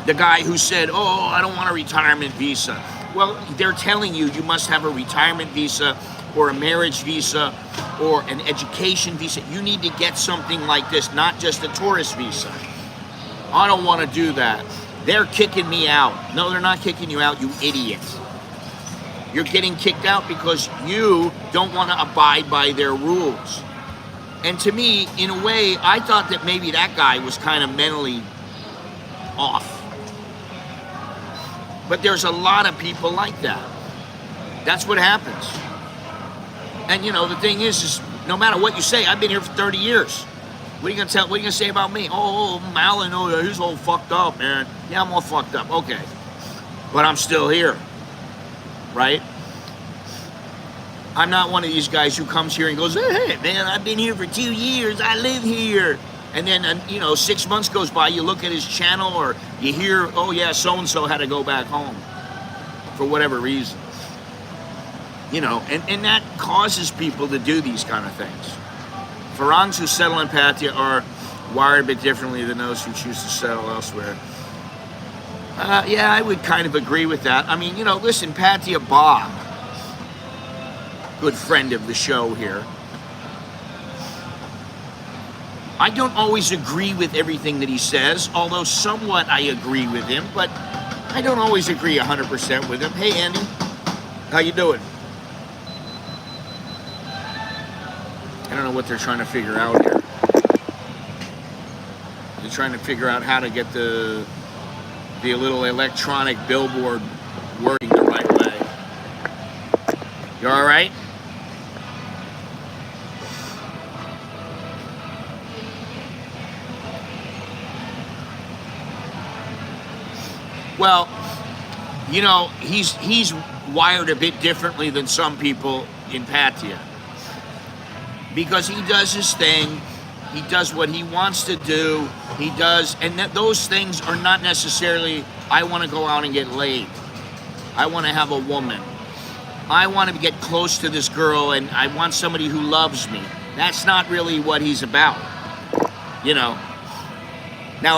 The guy who said, oh, I don't want a retirement visa. Well, they're telling you must have a retirement visa or a marriage visa or an education visa. You need to get something like this, not just a tourist visa. I don't want to do that. They're kicking me out. No, they're not kicking you out, you idiot. You're getting kicked out because you don't want to abide by their rules. And to me, in a way, I thought that maybe that guy was kind of mentally off. But there's a lot of people like that. That's what happens. And you know, the thing is no matter what you say, I've been here for 30 years. What are you gonna say about me? Oh, Malin, oh, yeah, he's all fucked up, man. Yeah, I'm all fucked up. Okay. But I'm still here. Right? I'm not one of these guys who comes here and goes, hey, man, I've been here for 2 years. I live here. And then, 6 months goes by, you look at his channel or you hear, oh, yeah, so-and-so had to go back home for whatever reason. And that causes people to do these kind of things. Farangs who settle in Pattaya are wired a bit differently than those who choose to settle elsewhere. Yeah, I would kind of agree with that. I mean, listen, Pattaya Bob, good friend of the show here. I don't always agree with everything that he says, although somewhat I agree with him, but I don't always agree 100% with him. Hey, Andy, how you doing? I don't know what they're trying to figure out here. They're trying to figure out how to get the little electronic billboard wording the right way. You all right? Well, he's wired a bit differently than some people in Pattaya. Because he does his thing, he does what he wants to do, and those things are not necessarily, I want to go out and get laid. I want to have a woman. I want to get close to this girl, and I want somebody who loves me. That's not really what he's about, Now,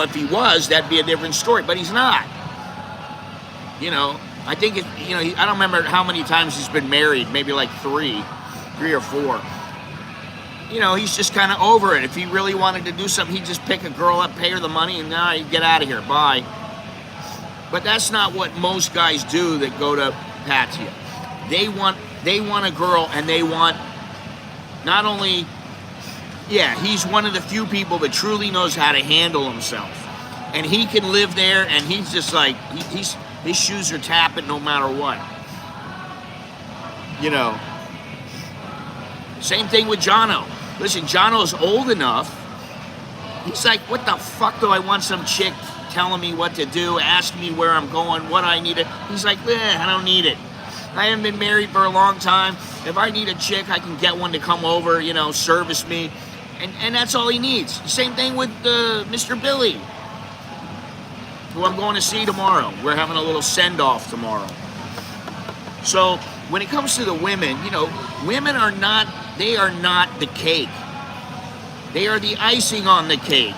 if he was, that'd be a different story, but he's not. I think I don't remember how many times he's been married, maybe like three or four. He's just kind of over it. If he really wanted to do something, he'd just pick a girl up, pay her the money, and now he'd get out of here. Bye. But that's not what most guys do that go to Pattaya. They want a girl, and they want not only, he's one of the few people that truly knows how to handle himself. And he can live there, and he's just like, his shoes are tapping no matter what. Same thing with Jono. Listen, Jono's old enough. He's like, what the fuck do I want some chick telling me what to do, asking me where I'm going, what I need it. He's like, I don't need it. I haven't been married for a long time. If I need a chick, I can get one to come over, service me. And that's all he needs. Same thing with Mr. Billy, who I'm going to see tomorrow. We're having a little send-off tomorrow. So when it comes to the women, women are not the cake. They are the icing on the cake.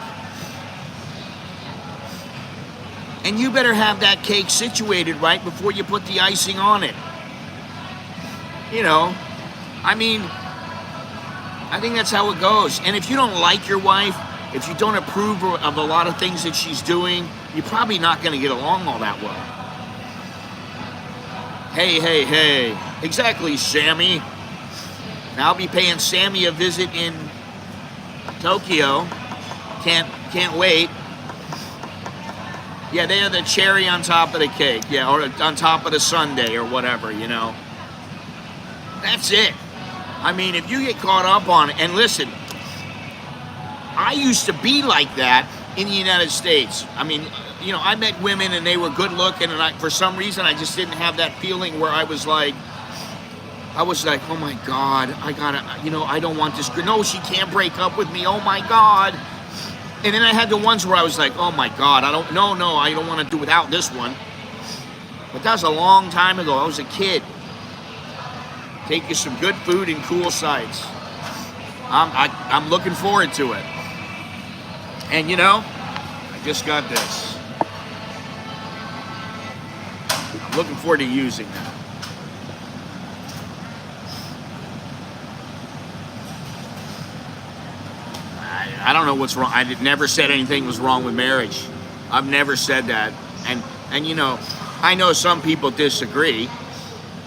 And you better have that cake situated right before you put the icing on it. I think that's how it goes. And if you don't like your wife, if you don't approve of a lot of things that she's doing, you're probably not going to get along all that well. Hey. Exactly, Sammy. Now I'll be paying Sammy a visit in Tokyo. Can't wait. Yeah, they are the cherry on top of the cake. Yeah, or on top of the sundae or whatever, That's it. If you get caught up on it, and listen, I used to be like that in the United States. I met women and they were good looking, and for some reason I just didn't have that feeling where I was like, oh my God, I don't want this girl. No, she can't break up with me. Oh my God. And then I had the ones where I was like, oh my God, I don't want to do without this one. But that was a long time ago. I was a kid. Take you some good food and cool sights. I'm looking forward to it. And I just got this. I'm looking forward to using that. I don't know what's wrong. I never said anything was wrong with marriage. I've never said that. And I know some people disagree.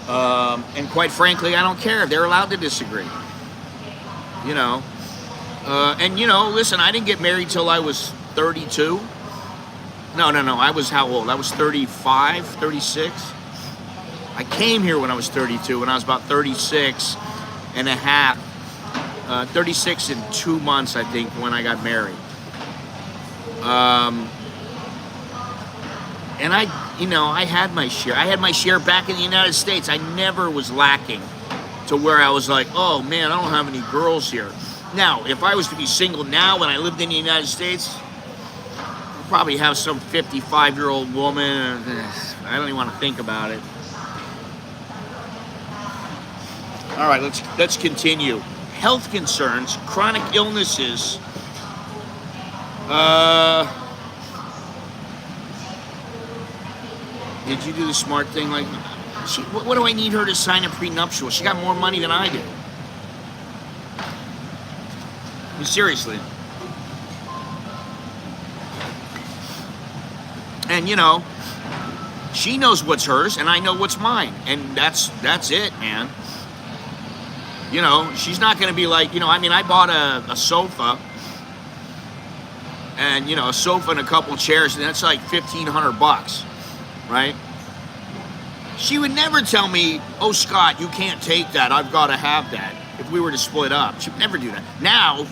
And quite frankly, I don't care. They're allowed to disagree. Listen, I didn't get married till I was 32. No. I was how old? I was 35, 36. I came here when I was 32, when I was about 36 and a half. 36 and 2 months, I think, when I got married. And I had my share. I had my share back in the United States. I never was lacking. to where I was like, oh man, I don't have any girls here. Now, if I was to be single now when I lived in the United States, I'd probably have some 55-year-old woman. I don't even want to think about it. All right, let's continue. Health concerns, chronic illnesses. Did you do the smart thing? Like, what do I need her to sign a prenuptial? She got more money than I do. I mean, seriously. And you know, she knows what's hers, and I know what's mine, and that's it, man. You know, she's not going to be like, you know, I mean, I bought a sofa, and you know, a sofa and a couple chairs, and that's like $1,500, right? She would never tell me, oh, Scott, you can't take that. I've got to have that. If we were to split up, she would never do that. Now,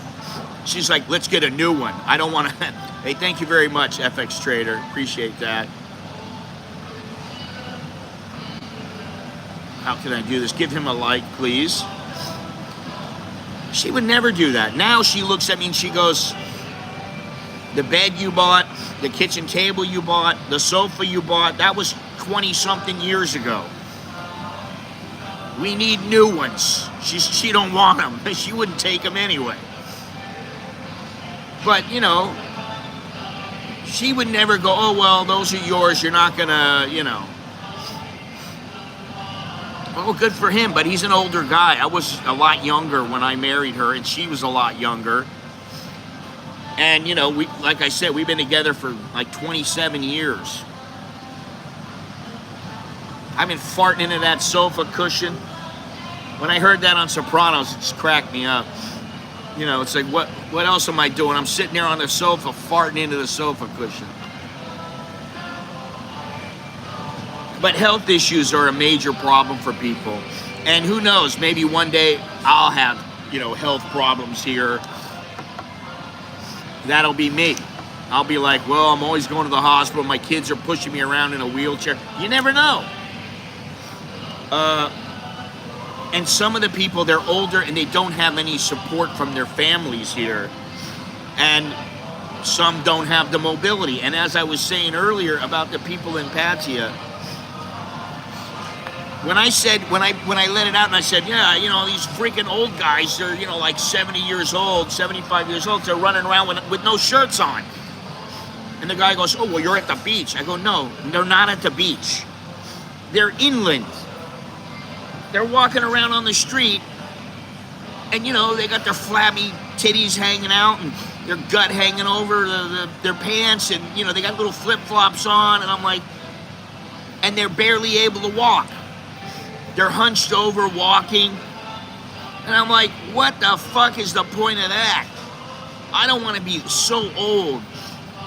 she's like, let's get a new one. I don't want to. Hey, thank you very much, FX Trader. Appreciate that. How can I do this? Give him a like, please. She would never do that. Now she looks at me and she goes, the bed you bought, the kitchen table you bought, the sofa you bought, that was 20-something years ago. We need new ones. She don't want them. She wouldn't take them anyway. But, you know, she would never go, oh, well, those are yours. You're not going to, you know. Well, good for him, but he's an older guy. I was a lot younger when I married her, and she was a lot younger. And, you know, we, like I said, we've been together for like 27 years. I've been farting into that sofa cushion. When I heard that on Sopranos, it just cracked me up. You know, it's like, what else am I doing? I'm sitting there on the sofa, farting into the sofa cushion. But health issues are a major problem for people. And who knows, maybe one day I'll have, you know, health problems here. That'll be me. I'll be like, well, I'm always going to the hospital. My kids are pushing me around in a wheelchair. You never know. And some of the people, they're older and they don't have any support from their families here. And some don't have the mobility. And as I was saying earlier about the people in Pattaya, when I let it out and I said, yeah, you know, these freaking old guys, they're, you know, like 70 years old, 75 years old, they're running around with no shirts on. And the guy goes, oh, well, you're at the beach. I go, no, they're not at the beach. They're inland. They're walking around on the street, and, you know, they got their flabby titties hanging out and their gut hanging over their pants, and, you know, they got little flip-flops on, and I'm like, and they're barely able to walk. They're hunched over walking, and I'm like, what the fuck is the point of that? I don't want to be so old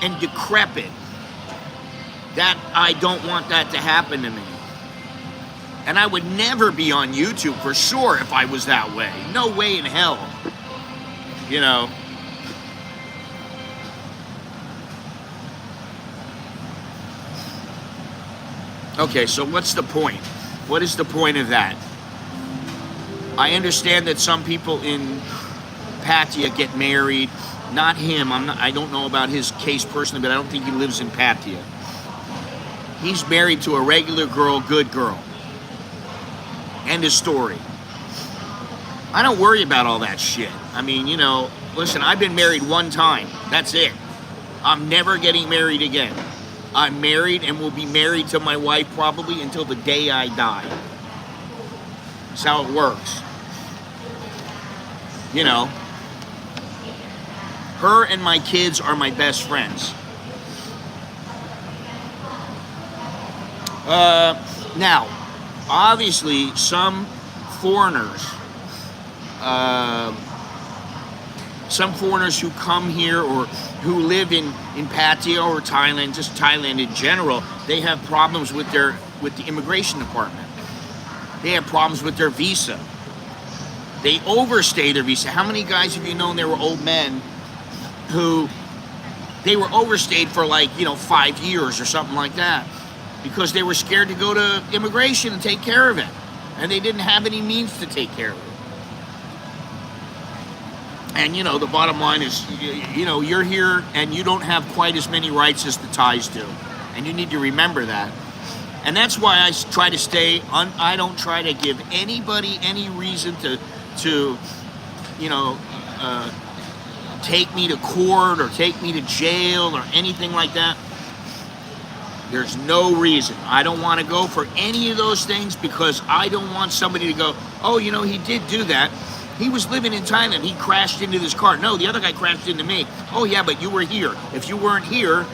and decrepit that I don't want that to happen to me. And I would never be on YouTube for sure if I was that way. No way in hell. You know. Okay, so what's the point? What is the point of that? I understand that some people in Pattaya get married. Not him. I don't know about his case personally, but I don't think he lives in Pattaya. He's married to a regular girl, good girl. End of story. I don't worry about all that shit. I mean, you know, listen, I've been married one time. That's it. I'm never getting married again. I'm married and will be married to my wife probably until the day I die. That's how it works. You know, her and my kids are my best friends. Now, obviously, some foreigners who come here or who live in Pattaya or Thailand, just Thailand in general, they have problems with the immigration department. They have problems with their visa. They overstay their visa. How many guys have you known there were old men who they were overstayed for 5 years or something like that because they were scared to go to immigration and take care of it. and they didn't have any means to take care of it. And, you know, the bottom line is, you know, you're here and you don't have quite as many rights as the Thais do. And you need to remember that. And that's why I try to stay on. I don't try to give anybody any reason to you know, take me to court or take me to jail or anything like that. There's no reason. I don't want to go for any of those things because I don't want somebody to go, oh, you know, he did do that. He was living in Thailand. He crashed into this car. No, the other guy crashed into me. Oh, yeah, but you were here. If you weren't here,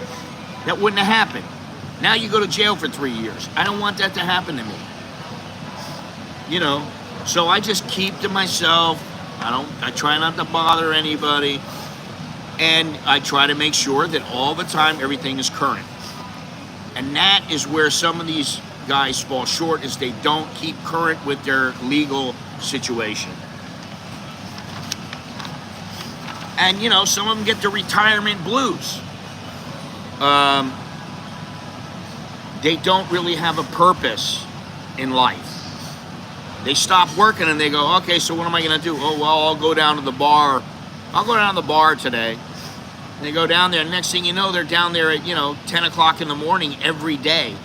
that wouldn't have happened. Now you go to jail for 3 years. I don't want that to happen to me. You know, so I just keep to myself. I try not to bother anybody. And I try to make sure that all the time everything is current. And that is where some of these guys fall short, is they don't keep current with their legal situation. And, you know, some of them get the retirement blues. They don't really have a purpose in life. They stop working and they go, okay, so what am I going to do? Oh, well, I'll go down to the bar. I'll go down to the bar today. And they go down there. And next thing you know, they're down there at, you know, 10 o'clock in the morning every day.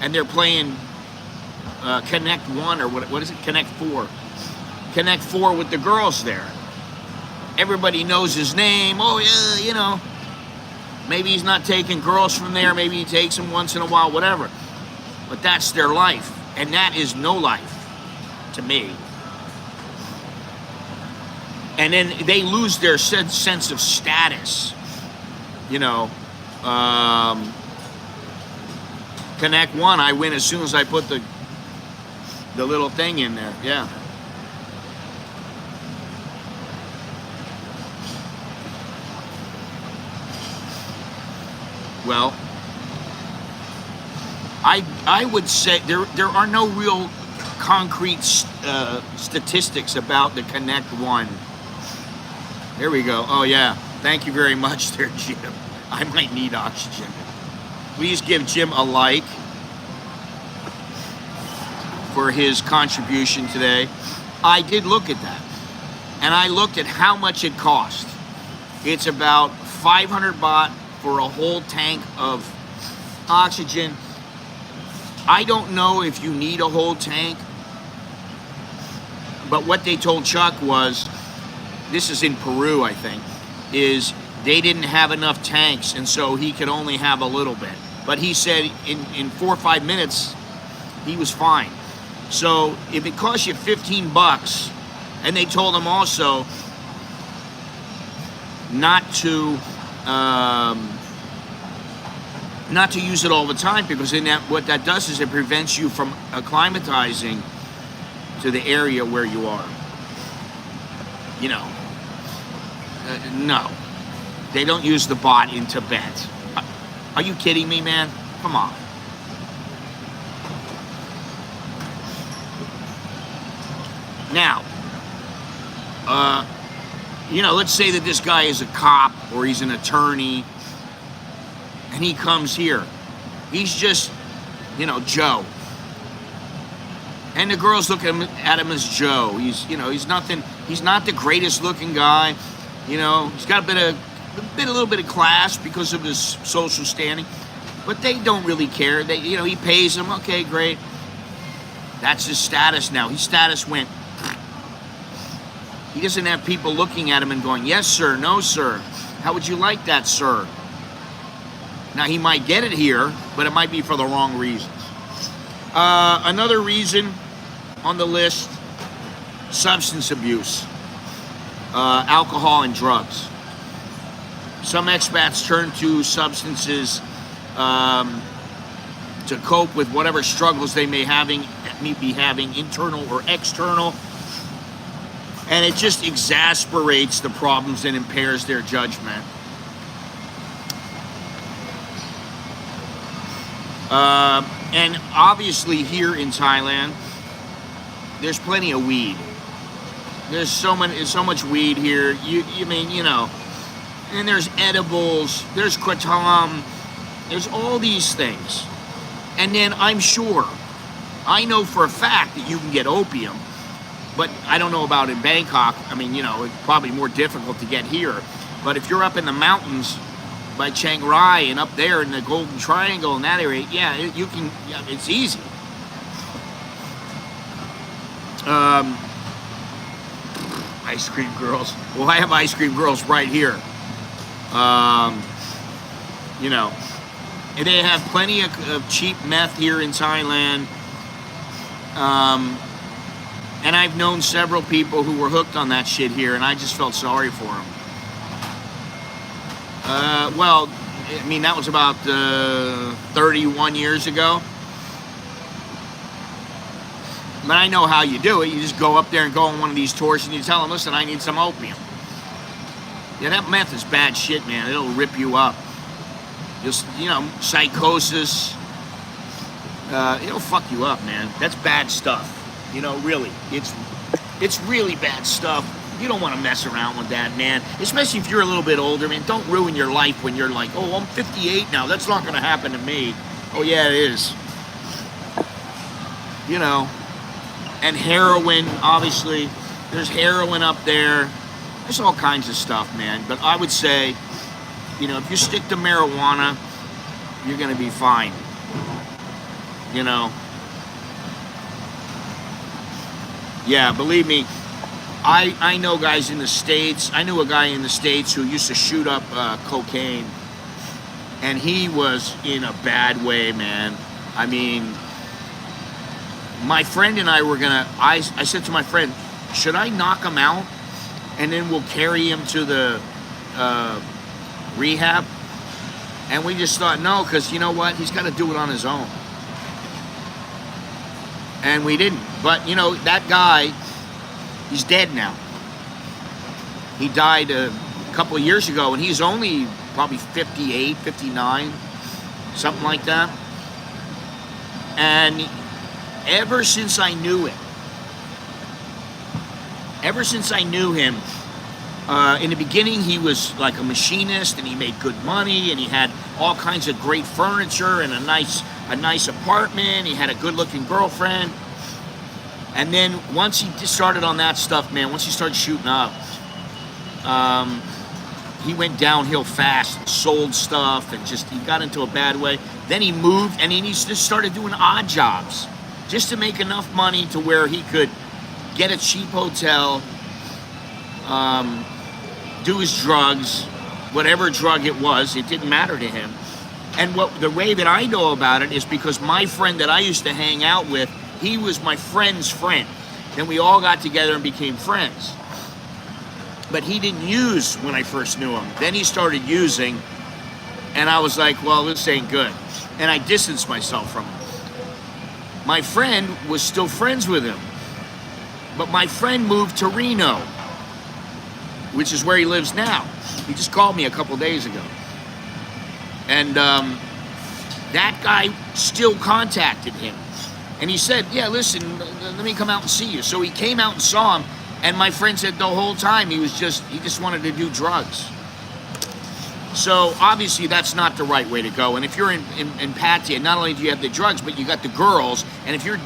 And they're playing Connect 1 or what is it? Connect 4. Connect 4 with the girls there. Everybody knows his name. Oh, yeah, you know. Maybe he's not taking girls from there. Maybe he takes them once in a while, whatever. But that's their life. And that is no life to me. And then they lose their sense of status. You know, Connect 1, I win as soon as I put the little thing in there. Yeah. Well, I would say there are no real concrete statistics about the Connect 1. There we go. Oh, yeah. Thank you very much there, Jim. I might need oxygen. Please give Jim a like for his contribution today. I did look at that. And I looked at how much it cost. It's about 500 baht for a whole tank of oxygen. I don't know if you need a whole tank, but what they told Chuck was, this is in Peru, I think, is they didn't have enough tanks, and so he could only have a little bit. But he said in 4 or 5 minutes, he was fine. So if it costs you 15 bucks, and they told him also not to use it all the time, because in that, what that does is it prevents you from acclimatizing to the area where you are. You know, no, they don't use the bot in Tibet. Are you kidding me, man? Come on. Now, you know, let's say that this guy is a cop or he's an attorney, and he comes here. He's just, you know, Joe. And the girls look at him as Joe. He's, you know, he's nothing. He's not the greatest looking guy. You know, he's got a little bit of class because of his social standing. But they don't really care. They, you know, he pays them. Okay, great. That's his status now. His status went. He doesn't have people looking at him and going, yes, sir, no, sir. How would you like that, sir? Now, he might get it here, but it might be for the wrong reasons. Another reason on the list, substance abuse, alcohol and drugs. Some expats turn to substances to cope with whatever struggles they may be having, internal or external. And it just exasperates the problems and impairs their judgment. And obviously here in Thailand, there's plenty of weed. There's so much weed here. You mean, you know, and there's edibles, there's kratom, there's all these things. And then I'm sure I know for a fact that you can get opium, but I don't know about in Bangkok. I mean, you know, it's probably more difficult to get here. But if you're up in the mountains by Chiang Rai and up there in the Golden Triangle in that area, yeah, you can. Yeah, it's easy. Ice cream girls. Well, I have ice cream girls right here. You know, and they have plenty of cheap meth here in Thailand. And I've known several people who were hooked on that shit here, and I just felt sorry for them. Well, I mean, that was about 31 years ago. But I know how you do it. You just go up there and go on one of these tours and you tell them, listen, I need some opium. Yeah, that meth is bad shit, man. It'll rip you up. Just, you know, psychosis. It'll fuck you up, man. That's bad stuff. You know, really. It's really bad stuff. You don't want to mess around with that, man. Especially if you're a little bit older, man. Don't ruin your life when you're like, oh, I'm 58 now. That's not going to happen to me. Oh, yeah, it is. You know. And heroin, obviously. There's heroin up there. There's all kinds of stuff, man. But I would say, you know, if you stick to marijuana, you're going to be fine. You know. Yeah, believe me, I know guys in the States. I knew a guy in the States who used to shoot up cocaine. And he was in a bad way, man. I mean, my friend and I were going to, I said to my friend, should I knock him out? And then we'll carry him to the rehab? And we just thought, no, because you know what? He's got to do it on his own. And we didn't. But, you know, that guy, he's dead now. He died a couple of years ago, and he's only probably 58, 59, something like that. And ever since I knew him, in the beginning, he was like a machinist, and he made good money, and he had all kinds of great furniture and a nice apartment. He had a good-looking girlfriend. And then once he started on that stuff, man, once he started shooting up, he went downhill fast, sold stuff, and just, he got into a bad way. Then he moved, and he just started doing odd jobs just to make enough money to where he could get a cheap hotel, do his drugs, whatever drug it was, it didn't matter to him. And the way that I know about it is because my friend that I used to hang out with, he was my friend's friend. Then we all got together and became friends. But he didn't use when I first knew him. Then he started using, and I was like, well, this ain't good. And I distanced myself from him. My friend was still friends with him. But my friend moved to Reno, which is where he lives now. He just called me a couple days ago. And that guy still contacted him. And he said, yeah, listen, let me come out and see you. So he came out and saw him. And my friend said the whole time he just wanted to do drugs. So obviously that's not the right way to go. And if you're in Pattaya, not only do you have the drugs, but you got the girls. And if you're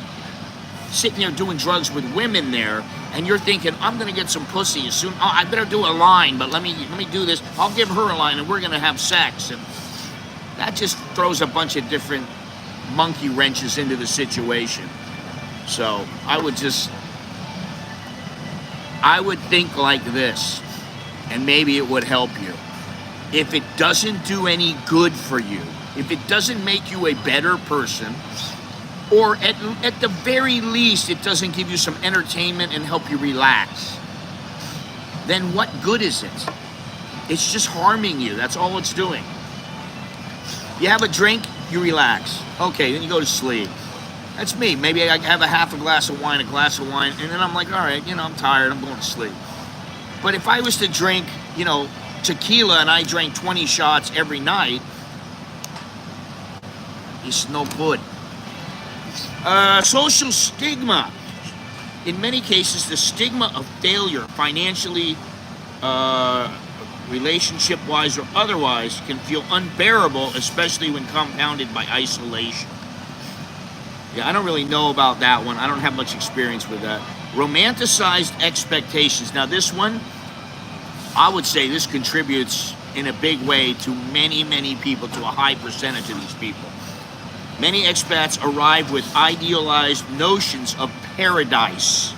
sitting there doing drugs with women there, and you're thinking, I'm gonna get some pussy as soon. Oh, I better do a line, but let me do this. I'll give her a line, and we're gonna have sex. And that just throws a bunch of different monkey wrenches into the situation. So I would think like this, and maybe it would help you. If it doesn't do any good for you, if it doesn't make you a better person, or at the very least, it doesn't give you some entertainment and help you relax, then what good is it? It's just harming you. That's all it's doing. You have a drink, you relax. Okay, then you go to sleep. That's me. Maybe I have a half a glass of wine, and then I'm like, all right, you know, I'm tired, I'm going to sleep. But if I was to drink, you know, tequila and I drank 20 shots every night, it's no good. Social stigma. In many cases, the stigma of failure, financially, relationship-wise or otherwise, can feel unbearable, especially when compounded by isolation. Yeah, I don't really know about that one. I don't have much experience with that. Romanticized expectations. Now, this one, I would say this contributes in a big way to many, many people, to a high percentage of these people. Many expats arrive with idealized notions of paradise,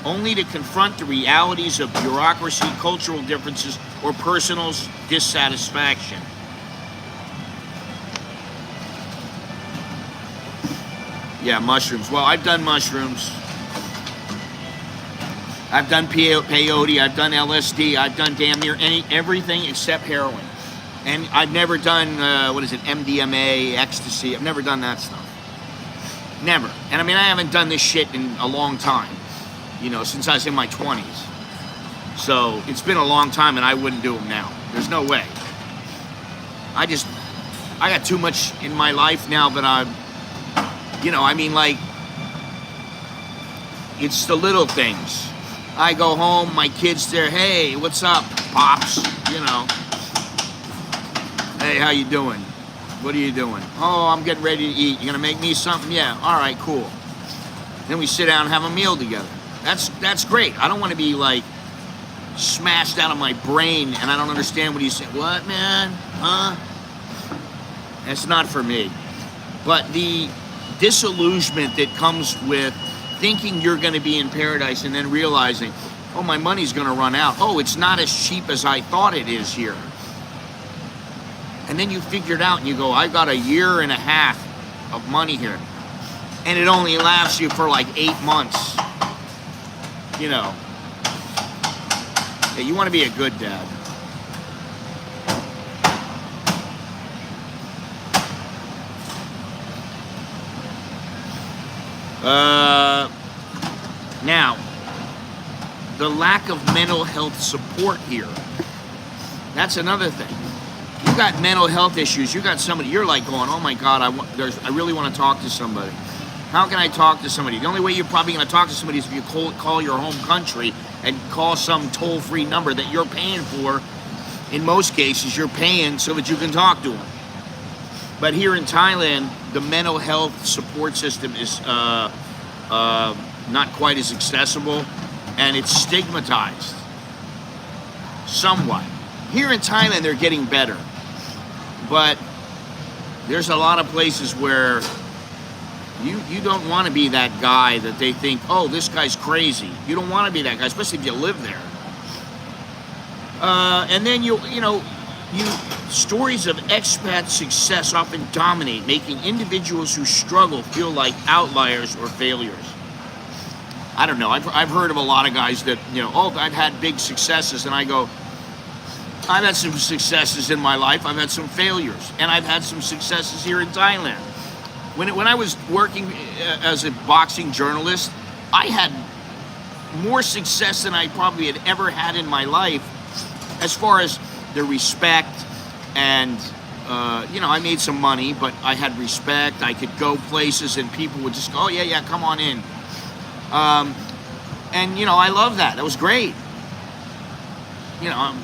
only to confront the realities of bureaucracy, cultural differences, or personal dissatisfaction. Yeah, mushrooms. Well, I've done mushrooms. I've done peyote. I've done LSD. I've done damn near everything except heroin. And I've never done, MDMA, ecstasy. I've never done that stuff. Never. And I mean, I haven't done this shit in a long time. Since I was in my 20s. So it's been a long time, and I wouldn't do them now. There's no way. I got too much in my life now that it's the little things. I go home, my kid's there, hey, what's up, Pops? Hey, how you doing? What are you doing? Oh, I'm getting ready to eat. You gonna make me something? Yeah, all right, cool. Then we sit down and have a meal together. That's great. I don't want to be like smashed out of my brain and I don't understand what he's saying. What, man? Huh? That's not for me. But the disillusionment that comes with thinking you're going to be in paradise and then realizing, oh, my money's going to run out. Oh, it's not as cheap as I thought it is here. And then you figure it out and you go, I've got a year and a half of money here. And it only lasts you for like 8 months. Yeah, you want to be a good dad. Now, the lack of mental health support here. That's another thing. You got mental health issues. You got somebody, you're like going, oh my God, I really want to talk to somebody. How can I talk to somebody? The only way you're probably going to talk to somebody is if you call your home country and call some toll-free number that you're paying for. In most cases, you're paying so that you can talk to them. But here in Thailand, the mental health support system is not quite as accessible, and it's stigmatized somewhat. Here in Thailand, they're getting better. But there's a lot of places where you don't want to be that guy that they think, oh, this guy's crazy. You don't want to be that guy, especially if you live there. And then stories of expat success often dominate, making individuals who struggle feel like outliers or failures. I don't know. I've heard of a lot of guys that, I've had big successes, and I go, I've had some successes in my life. I've had some failures, and I've had some successes here in Thailand. When I was working as a boxing journalist, I had more success than I probably had ever had in my life, as far as the respect and, I made some money, but I had respect. I could go places and people would just go, oh, yeah, come on in. And I love that. That was great.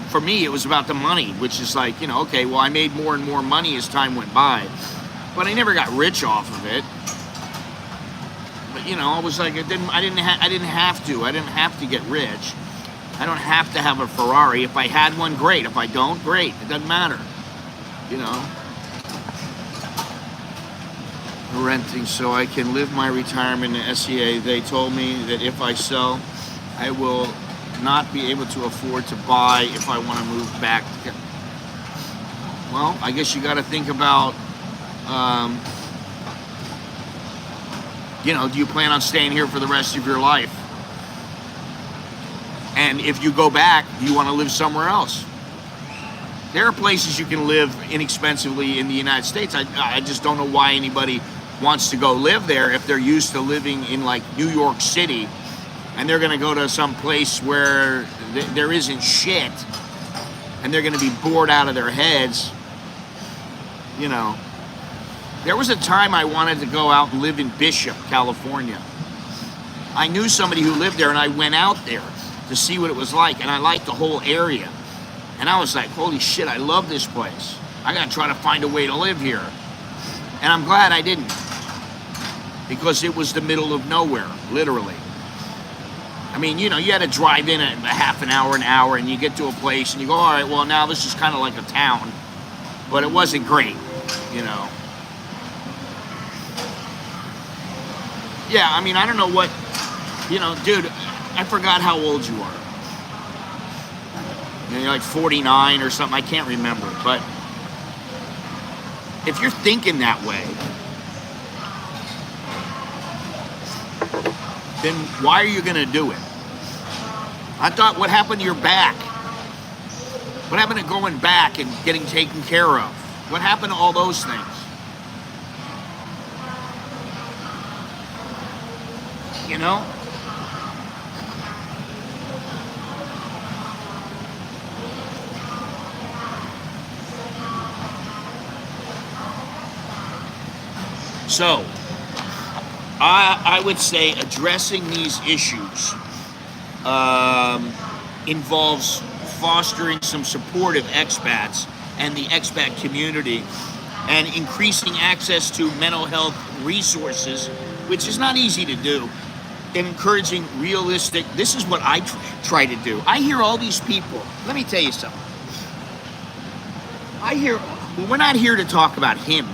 For me, it was about the money, which is like, okay, well, I made more and more money as time went by. But I never got rich off of it. But I was like, I didn't have to. I didn't have to get rich. I don't have to have a Ferrari. If I had one, great. If I don't, great. It doesn't matter. Renting so I can live my retirement in SEA. They told me that if I sell, I will not be able to afford to buy if I want to move back. Well, I guess you got to think about, do you plan on staying here for the rest of your life? And if you go back, do you want to live somewhere else? There are places you can live inexpensively in the United States. I just don't know why anybody wants to go live there if they're used to living in like New York City, and they're going to go to some place where there isn't shit, and they're going to be bored out of their heads. There was a time I wanted to go out and live in Bishop, California. I knew somebody who lived there, and I went out there to see what it was like, and I liked the whole area. And I was like, holy shit, I love this place. I got to try to find a way to live here. And I'm glad I didn't. because it was the middle of nowhere, literally. I mean, you know, you had to drive in a half an hour, and you get to a place and you go, all right, well, now this is kind of like a town, but it wasn't great, you know. Yeah, I mean, I don't know what, you know, dude, I forgot how old you are. You know, you're like 49 or something, I can't remember, but if you're thinking that way, then why are you going to do it? I thought, what happened to your back? What happened to going back and getting taken care of? What happened to all those things? You know? So, I would say addressing these issues involves fostering some supportive expats and the expat community and increasing access to mental health resources, which is not easy to do, and encouraging realistic, this is what I try to do. I hear all these people, let me tell you something. Well, we're not here to talk about him.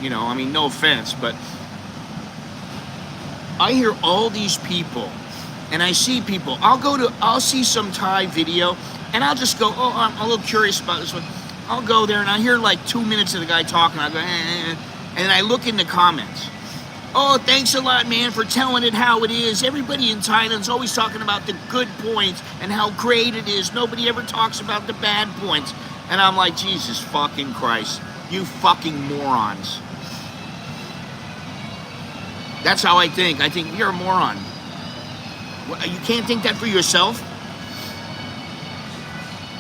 You know, I mean, no offense, but I hear all these people, and I see people, I'll see some Thai video, and I'll just go, oh, I'm a little curious about this one. I'll go there, and I hear like 2 minutes of the guy talking, I go, and I look in the comments. Oh, thanks a lot, man, for telling it how it is. Everybody in Thailand's always talking about the good points and how great it is. Nobody ever talks about the bad points. And I'm like, Jesus fucking Christ, you fucking morons. That's how I think. I think you're a moron. You can't think that for yourself?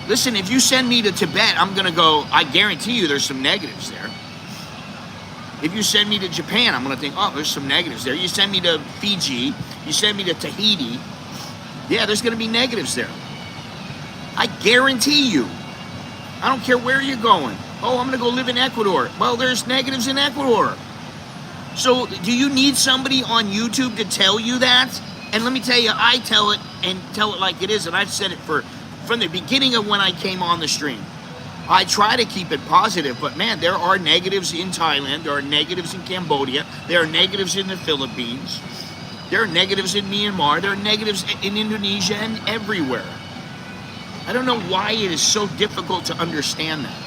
Listen, if you send me to Tibet, I'm going to go, I guarantee you there's some negatives there. If you send me to Japan, I'm going to think, oh, there's some negatives there. You send me to Fiji, you send me to Tahiti, yeah, there's going to be negatives there. I guarantee you. I don't care where you're going. Oh, I'm going to go live in Ecuador. Well, there's negatives in Ecuador. So do you need somebody on YouTube to tell you that? And let me tell you, I tell it and tell it like it is. And I've said it from the beginning of when I came on the stream. I try to keep it positive, but man, there are negatives in Thailand. There are negatives in Cambodia. There are negatives in the Philippines. There are negatives in Myanmar. There are negatives in Indonesia and everywhere. I don't know why it is so difficult to understand that.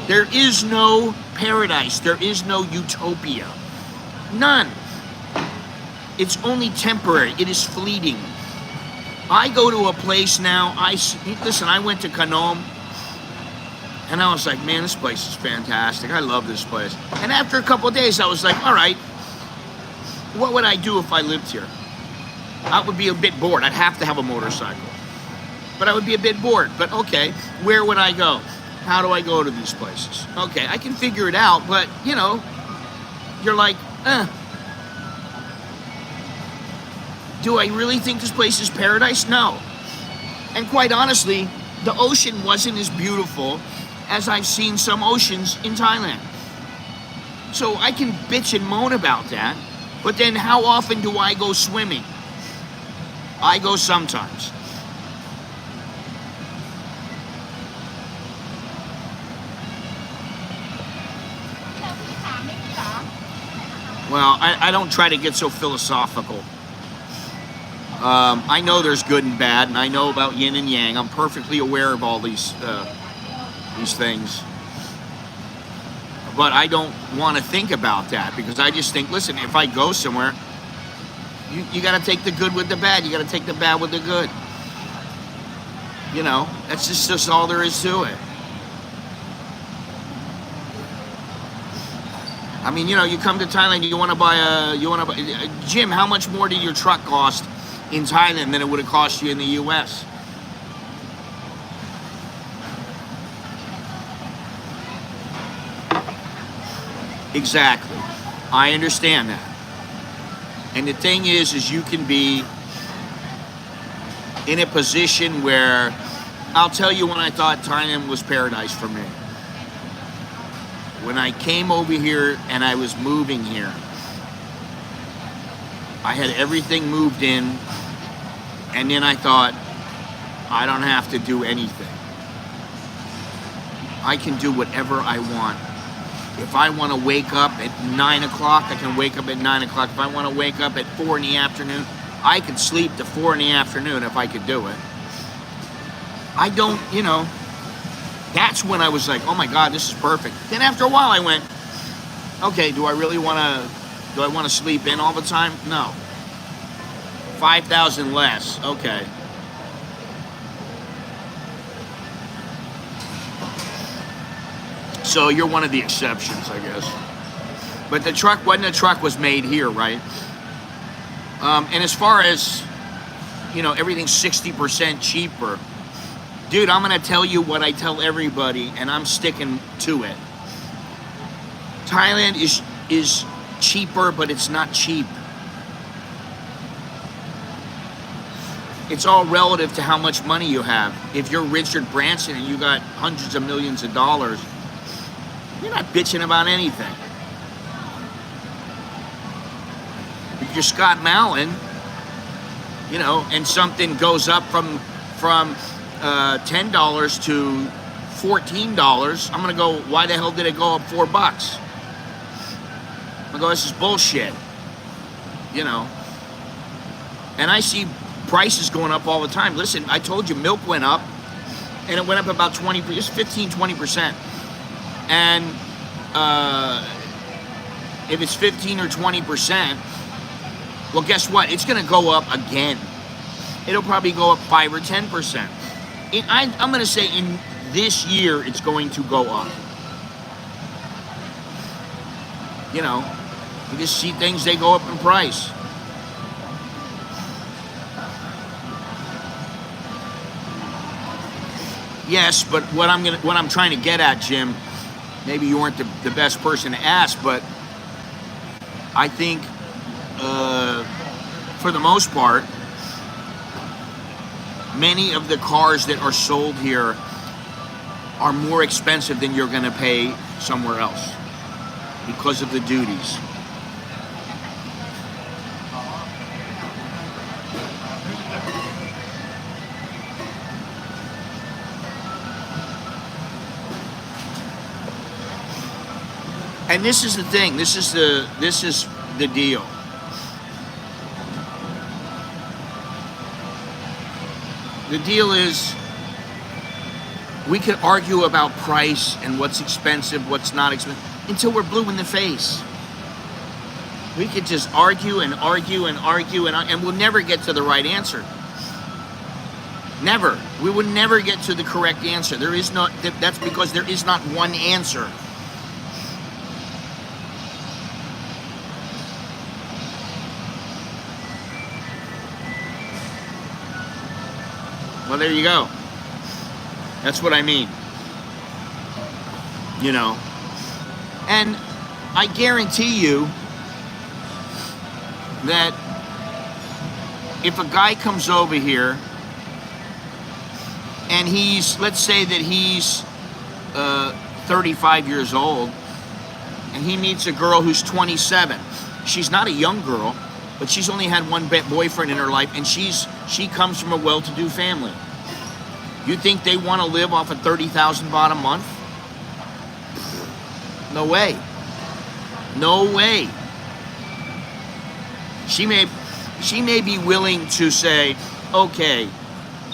There is no paradise. There is no utopia. None. It's only temporary. It is fleeting. I go to a place now. Listen, I went to Kanom, and I was like, man, this place is fantastic. I love this place. And after a couple of days, I was like, all right, what would I do if I lived here? I would be a bit bored. I'd have to have a motorcycle. But I would be a bit bored. But okay, where would I go? How do I go to these places? Okay, I can figure it out, but, you know, you're like, do I really think this place is paradise? No. And quite honestly, the ocean wasn't as beautiful as I've seen some oceans in Thailand. So I can bitch and moan about that, but then how often do I go swimming? I go sometimes. Well, I don't try to get so philosophical. I know there's good and bad, and I know about yin and yang. I'm perfectly aware of all these things. But I don't want to think about that, because I just think, listen, if I go somewhere, you got to take the good with the bad. You got to take the bad with the good. You know, that's just all there is to it. I mean, you know, you come to Thailand, you want to buy Jim, how much more did your truck cost in Thailand than it would have cost you in the U.S.? Exactly. I understand that. And the thing is you can be in a position where, I'll tell you when I thought Thailand was paradise for me. when I came over here and I was moving here, I had everything moved in, and then I thought, I don't have to do anything. I can do whatever I want. If I want to wake up at 9 o'clock, I can wake up at 9 o'clock. If I want to wake up at 4 in the afternoon, I could sleep to 4 in the afternoon if I could do it. I don't, you know, that's when I was like, oh my God, this is perfect. Then after a while I went, okay, do I want to sleep in all the time? No. 5,000 less, okay. So you're one of the exceptions, I guess. But the truck was made here, right? And as far as, you know, everything's 60% cheaper. Dude, I'm going to tell you what I tell everybody, and I'm sticking to it. Thailand is cheaper, but it's not cheap. It's all relative to how much money you have. If you're Richard Branson and you got hundreds of millions of dollars, you're not bitching about anything. If you're Scott Mallon, you know, and something goes up from $10 to $14, I'm gonna go, why the hell did it go up $4? I'm gonna go, this is bullshit. You know. And I see prices going up all the time. Listen, I told you milk went up, and it went up about 15-20%. And if it's 15 or 20%, well, guess what? It's going to go up again. It'll probably go up 5 or 10%. I'm going to say in this year, it's going to go up. You know, you just see things, they go up in price. Yes, but what I'm trying to get at, Jim, maybe you weren't the best person to ask, but I think for the most part, many of the cars that are sold here are more expensive than you're going to pay somewhere else because of the duties. And this is the thing. This is the deal. The deal is, we could argue about price and what's expensive, what's not expensive, until we're blue in the face. We could just argue and argue and argue, and we'll never get to the right answer. Never. We would never get to the correct answer. There is not. That's because there is not one answer. Well, there you go. That's what I mean. You know. And I guarantee you that if a guy comes over here and let's say that he's 35 years old and he meets a girl who's 27. She's not a young girl, but she's only had one boyfriend in her life, and she comes from a well-to-do family. You think they want to live off of 30,000 baht a month? No way. No way. She may be willing to say, okay,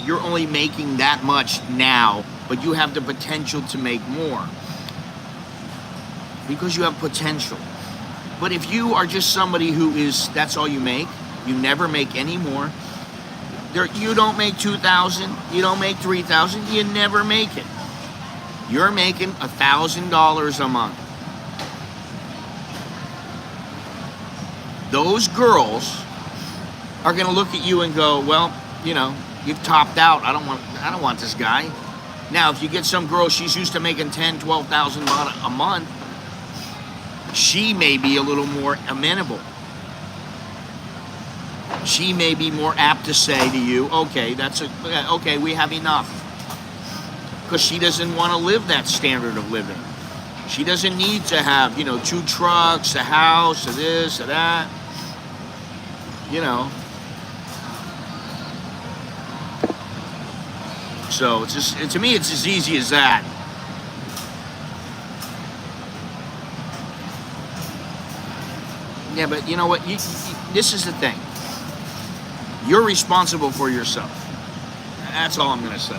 you're only making that much now, but you have the potential to make more. Because you have potential. But if you are just somebody that's all you make, you never make any more, you don't make 2,000, you don't make 3,000, you never make it. You're making $1,000 a month. Those girls are going to look at you and go, well, you know, you've topped out. I don't want this guy. Now, if you get some girl, she's used to making 10, 12,000 baht a month, she may be a little more amenable. She may be more apt to say to you, okay, we have enough. Because she doesn't want to live that standard of living. She doesn't need to have, 2 trucks, a house, a this, a that. So it's just, to me, it's as easy as that. Yeah, but you know what? This is the thing. You're responsible for yourself. That's all I'm going to say.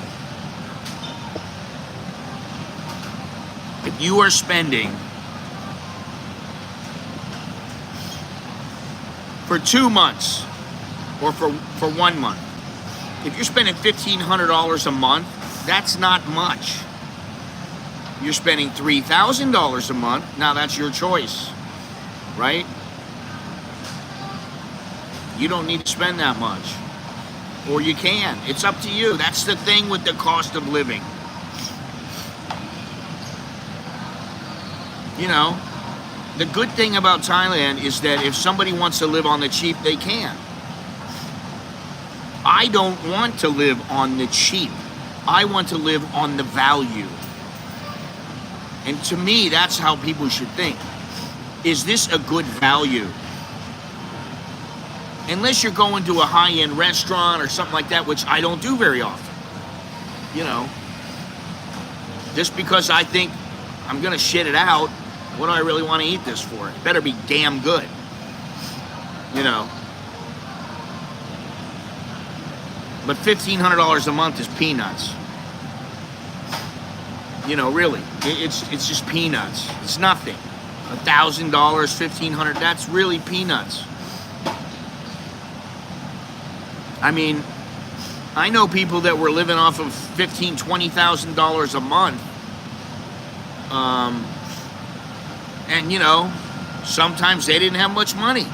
If you are spending for 2 months or for 1 month, if you're spending $1,500 a month, that's not much. You're spending $3,000 a month, now that's your choice, right? You don't need to spend that much. Or you can. It's up to you. That's the thing with the cost of living. The good thing about Thailand is that if somebody wants to live on the cheap, they can. I don't want to live on the cheap. I want to live on the value. And to me, that's how people should think. Is this a good value? Unless you're going to a high-end restaurant or something like that, which I don't do very often. Just because I think I'm going to shit it out, what do I really want to eat this for? It better be damn good. But $1,500 a month is peanuts. Really. It's just peanuts. It's nothing. $1,000, $1,500, that's really peanuts. I mean, I know people that were living off of $15,000, $20,000 a month. And sometimes they didn't have much money,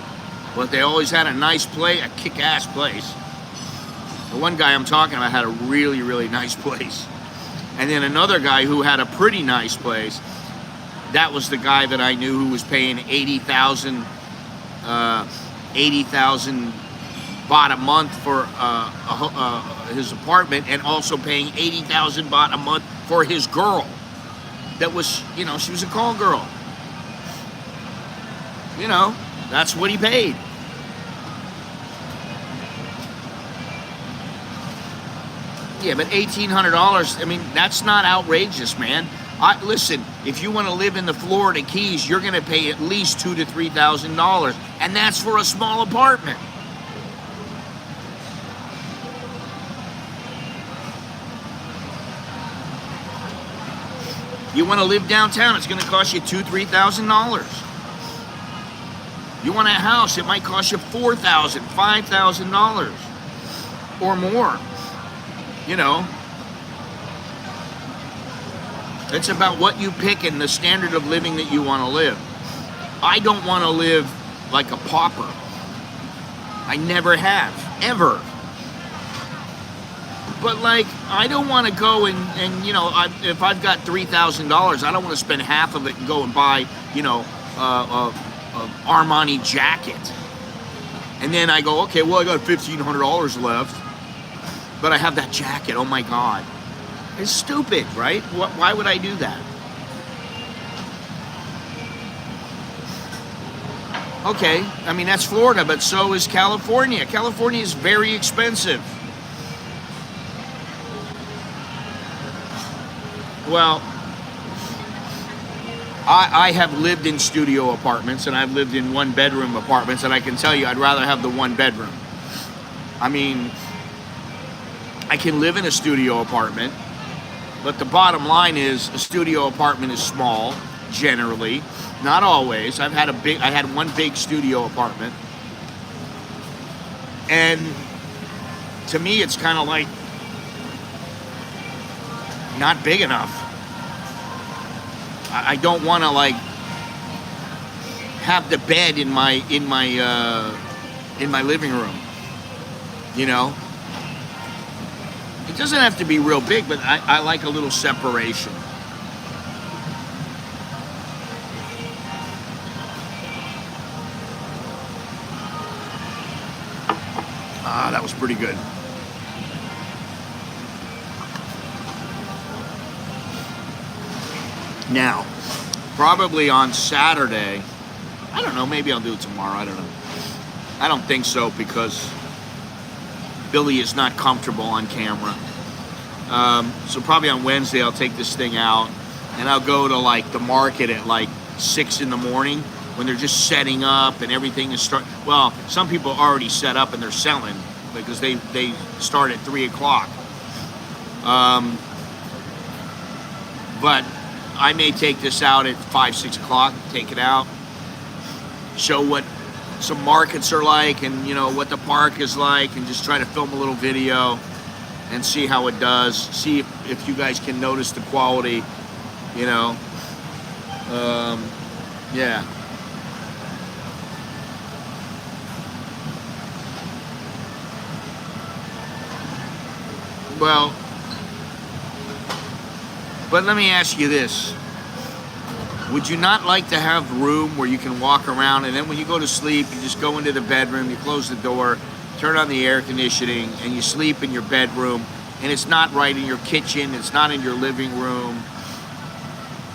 but they always had a nice place, a kick-ass place. The one guy I'm talking about had a really, really nice place. And then another guy who had a pretty nice place, that was the guy that I knew who was paying 80,000 baht a month for his apartment, and also paying 80,000 baht a month for his girl. That was, she was a call girl. That's what he paid. Yeah, but $1,800, I mean, that's not outrageous, man. Listen, if you want to live in the Florida Keys, you're going to pay at least $2,000 to $3,000, and that's for a small apartment. You want to live downtown, it's going to cost you $2,000 to $3,000. You want a house, it might cost you $4,000, $5,000 or more. It's about what you pick and the standard of living that you want to live. I don't want to live like a pauper. I never have, ever. But I don't want to go and if I've got $3,000, I don't want to spend half of it and go and buy, a Armani jacket. And then I go, okay, well, I got $1,500 left, but I have that jacket. Oh my God. It's stupid, right? Why would I do that? Okay, I mean, that's Florida, but so is California. California is very expensive. Well, I have lived in studio apartments, and I've lived in 1-bedroom apartments, and I can tell you I'd rather have the 1-bedroom. I mean, I can live in a studio apartment, but the bottom line is a studio apartment is small, generally. Not always. I had one big studio apartment. And to me, it's kind of like not big enough. I don't want to have the bed in my living room. It doesn't have to be real big, but I like a little separation. That was pretty good. Now, probably on Saturday. I don't know, maybe I'll do it tomorrow, I don't know. I don't think so because Billy is not comfortable on camera. So probably on Wednesday I'll take this thing out and I'll go to like the market at like 6 in the morning when they're just setting up and everything is well, some people are already set up and they're selling because they start at 3 o'clock. But I may take this out at 5, 6 o'clock, take it out, show what some markets are like and what the park is like, and just try to film a little video and see how it does, see if you guys can notice the quality, yeah. Well, but let me ask you this. Would you not like to have room where you can walk around and then when you go to sleep, you just go into the bedroom, you close the door, turn on the air conditioning, and you sleep in your bedroom, and it's not right in your kitchen, it's not in your living room.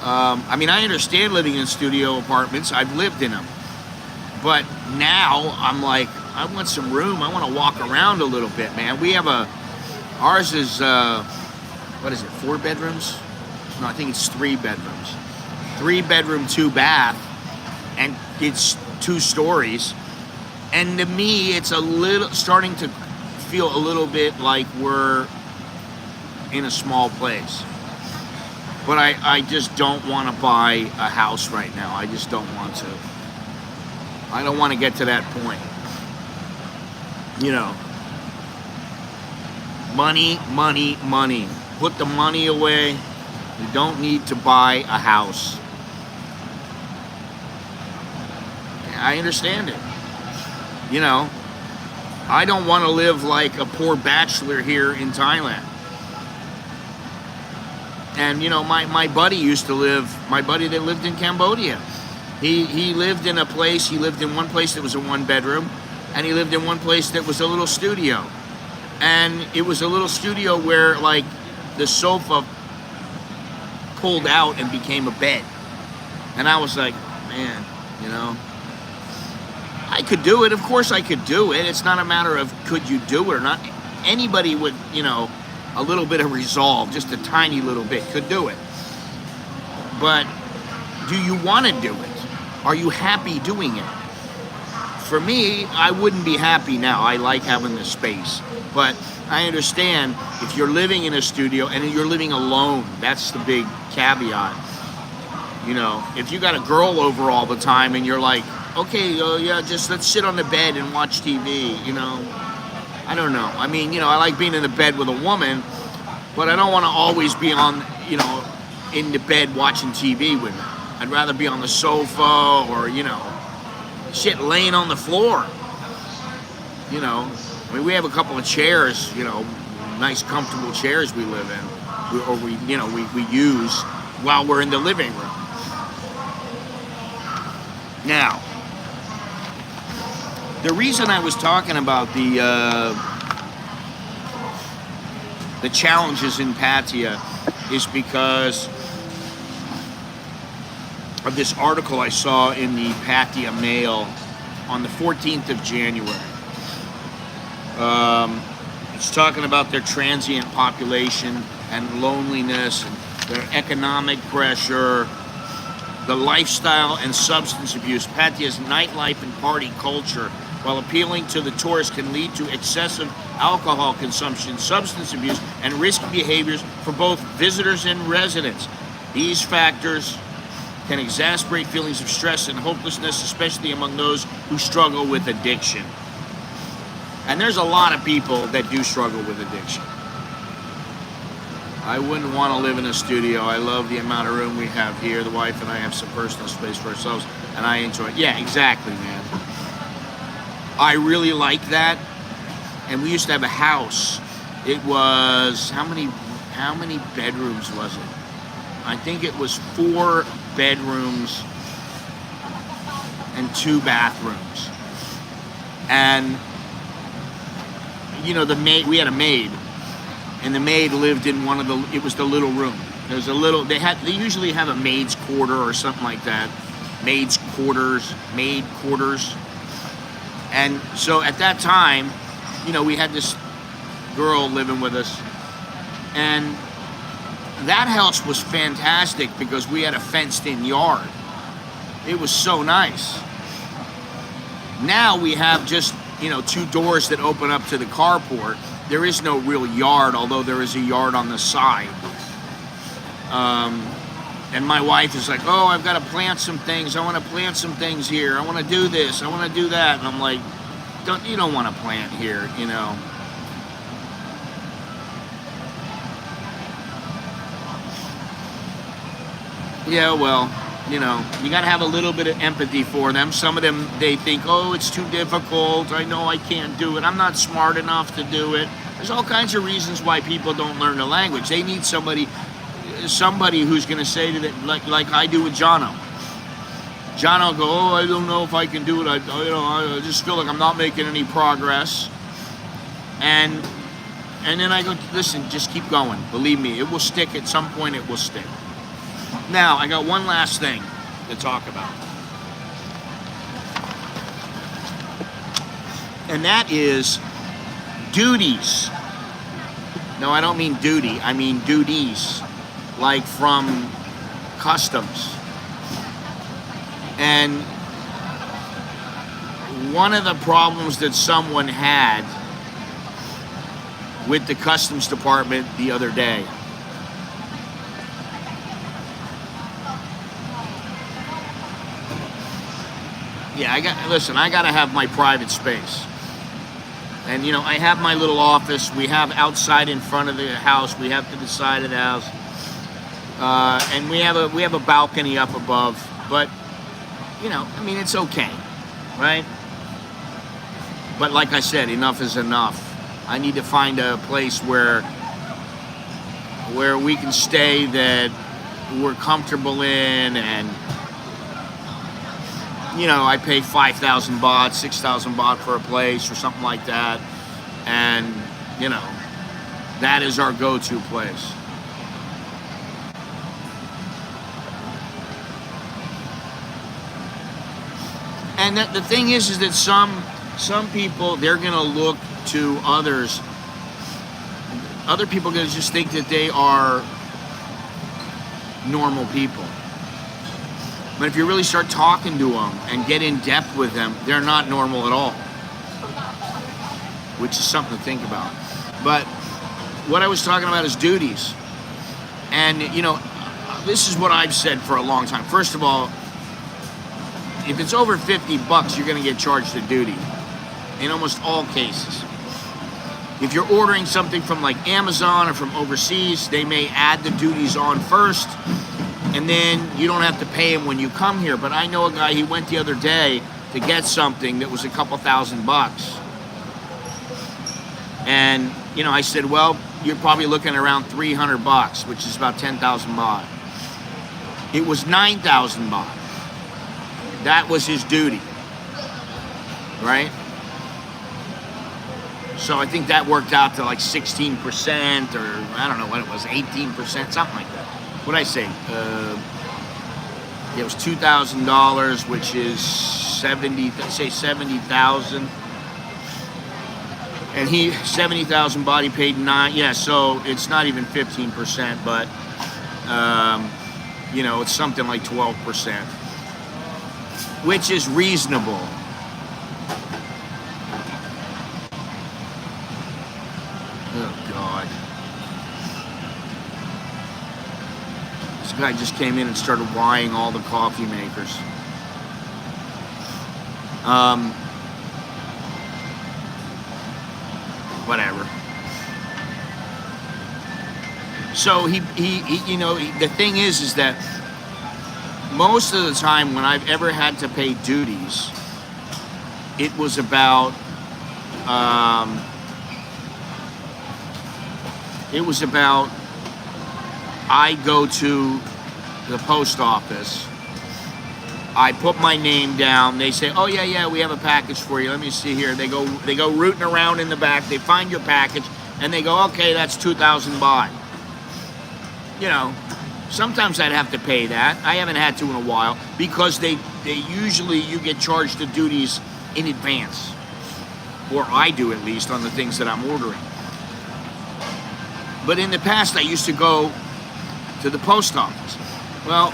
I mean, I understand living in studio apartments, I've lived in them. But now, I'm like, I want some room, I want to walk around a little bit, man. We have ours is, 4 bedrooms? No, I think it's 3 bedrooms. 3 bedroom, 2 bath, and it's 2 stories. And to me, it's starting to feel a little bit like we're in a small place. But I just don't want to buy a house right now. I just don't want to. I don't want to get to that point. Money, money, money. Put the money away. You don't need to buy a house. I understand it. I don't want to live like a poor bachelor here in Thailand. And my buddy that lived in Cambodia. He lived in one place that was a 1 bedroom, and he lived in one place that was a little studio. And it was a little studio where like the sofa pulled out and became a bed. And I was like, man, I could do it. Of course I could do it. It's not a matter of could you do it or not. Anybody with, a little bit of resolve, just a tiny little bit, could do it. But do you want to do it? Are you happy doing it? For me, I wouldn't be happy now. I like having the space. But I understand if you're living in a studio and you're living alone, that's the big caveat. If you got a girl over all the time and you're like, okay, just let's sit on the bed and watch TV, I don't know. I mean, I like being in the bed with a woman, but I don't want to always be on, in the bed watching TV with her. I'd rather be on the sofa or, shit, laying on the floor. I mean, we have a couple of chairs, nice comfortable chairs we live in, we use while we're in the living room. Now, the reason I was talking about the challenges in Pattaya is because of this article I saw in the Pattaya Mail on the 14th of January. It's talking about their transient population and loneliness, and their economic pressure, the lifestyle and substance abuse. Pattaya's nightlife and party culture, while appealing to the tourists, can lead to excessive alcohol consumption, substance abuse, and risky behaviors for both visitors and residents. These factors can exacerbate feelings of stress and hopelessness, especially among those who struggle with addiction. And there's a lot of people that do struggle with addiction. I wouldn't want to live in a studio. I love the amount of room we have here. The wife and I have some personal space for ourselves, and I enjoy it. Yeah, exactly, man. I really like that. And we used to have a house. It was, how many bedrooms was it? I think it was 4 bedrooms and 2 bathrooms. And, the maid, we had a maid. And the maid lived in it was the little room. There's a little. They usually have a maid's quarter or something like that. Maid quarters. And so at that time, we had this girl living with us, and that house was fantastic because we had a fenced-in yard. It was so nice. Now we have just, 2 doors that open up to the carport. There is no real yard, although there is a yard on the side. And my wife is like, oh, I've got to plant some things. I want to plant some things here. I want to do this. I want to do that. And I'm like, you don't want to plant here, Yeah, well, you got to have a little bit of empathy for them. Some of them, they think, oh, it's too difficult. I know I can't do it. I'm not smart enough to do it. There's all kinds of reasons why people don't learn the language. They need somebody who's going to say to them, like I do with Jono. Jono will go, oh, I don't know if I can do it. I just feel like I'm not making any progress. And then I go, listen, just keep going. Believe me, it will stick. At some point, it will stick. Now, I got one last thing to talk about. And that is duties. No, I don't mean duty. I mean duties. Like from customs. And one of the problems that someone had with the customs department the other day. Yeah, I got to have my private space. And I have my little office. We have outside in front of the house. We have to the side of the house. And we have a balcony up above. But it's okay, right? But like I said, enough is enough. I need to find a place where we can stay that we're comfortable in, and I pay 5,000 baht, 6,000 baht for a place or something like that, and that is our go-to place. And the thing is that some people, they're going to look to others. Other people are going to just think that they are normal people. But if you really start talking to them and get in depth with them, they're not normal at all. Which is something to think about. But what I was talking about is duties. And, this is what I've said for a long time. First of all, if it's over 50 bucks, you're going to get charged a duty in almost all cases. If you're ordering something from like Amazon or from overseas, they may add the duties on first, and then you don't have to pay him when you come here. But I know a guy, he went the other day to get something that was a couple $1,000. And, I said, well, you're probably looking around 300 bucks, which is about 10,000 baht. It was 9,000 baht. That was his duty, right? So I think that worked out to like 16%, or I don't know what it was, 18%, something like that. What'd I say? It was $2,000, which is 70,000. And 70,000 baht, he paid 9. Yeah, so it's not even 15%, but it's something like 12%. Which is reasonable. Oh, God. This guy just came in and started whying all the coffee makers. Whatever. So he the thing is that most of the time when I've ever had to pay duties, it was about I go to the post office, I put my name down, they say, oh yeah, we have a package for you, let me see here. They go rooting around in the back, they find your package, and they go, okay, that's 2,000 baht. Sometimes I'd have to pay that. I haven't had to in a while because they usually you get charged the duties in advance, or I do at least on the things that I'm ordering. But in the past, I used to go to the post office. Well,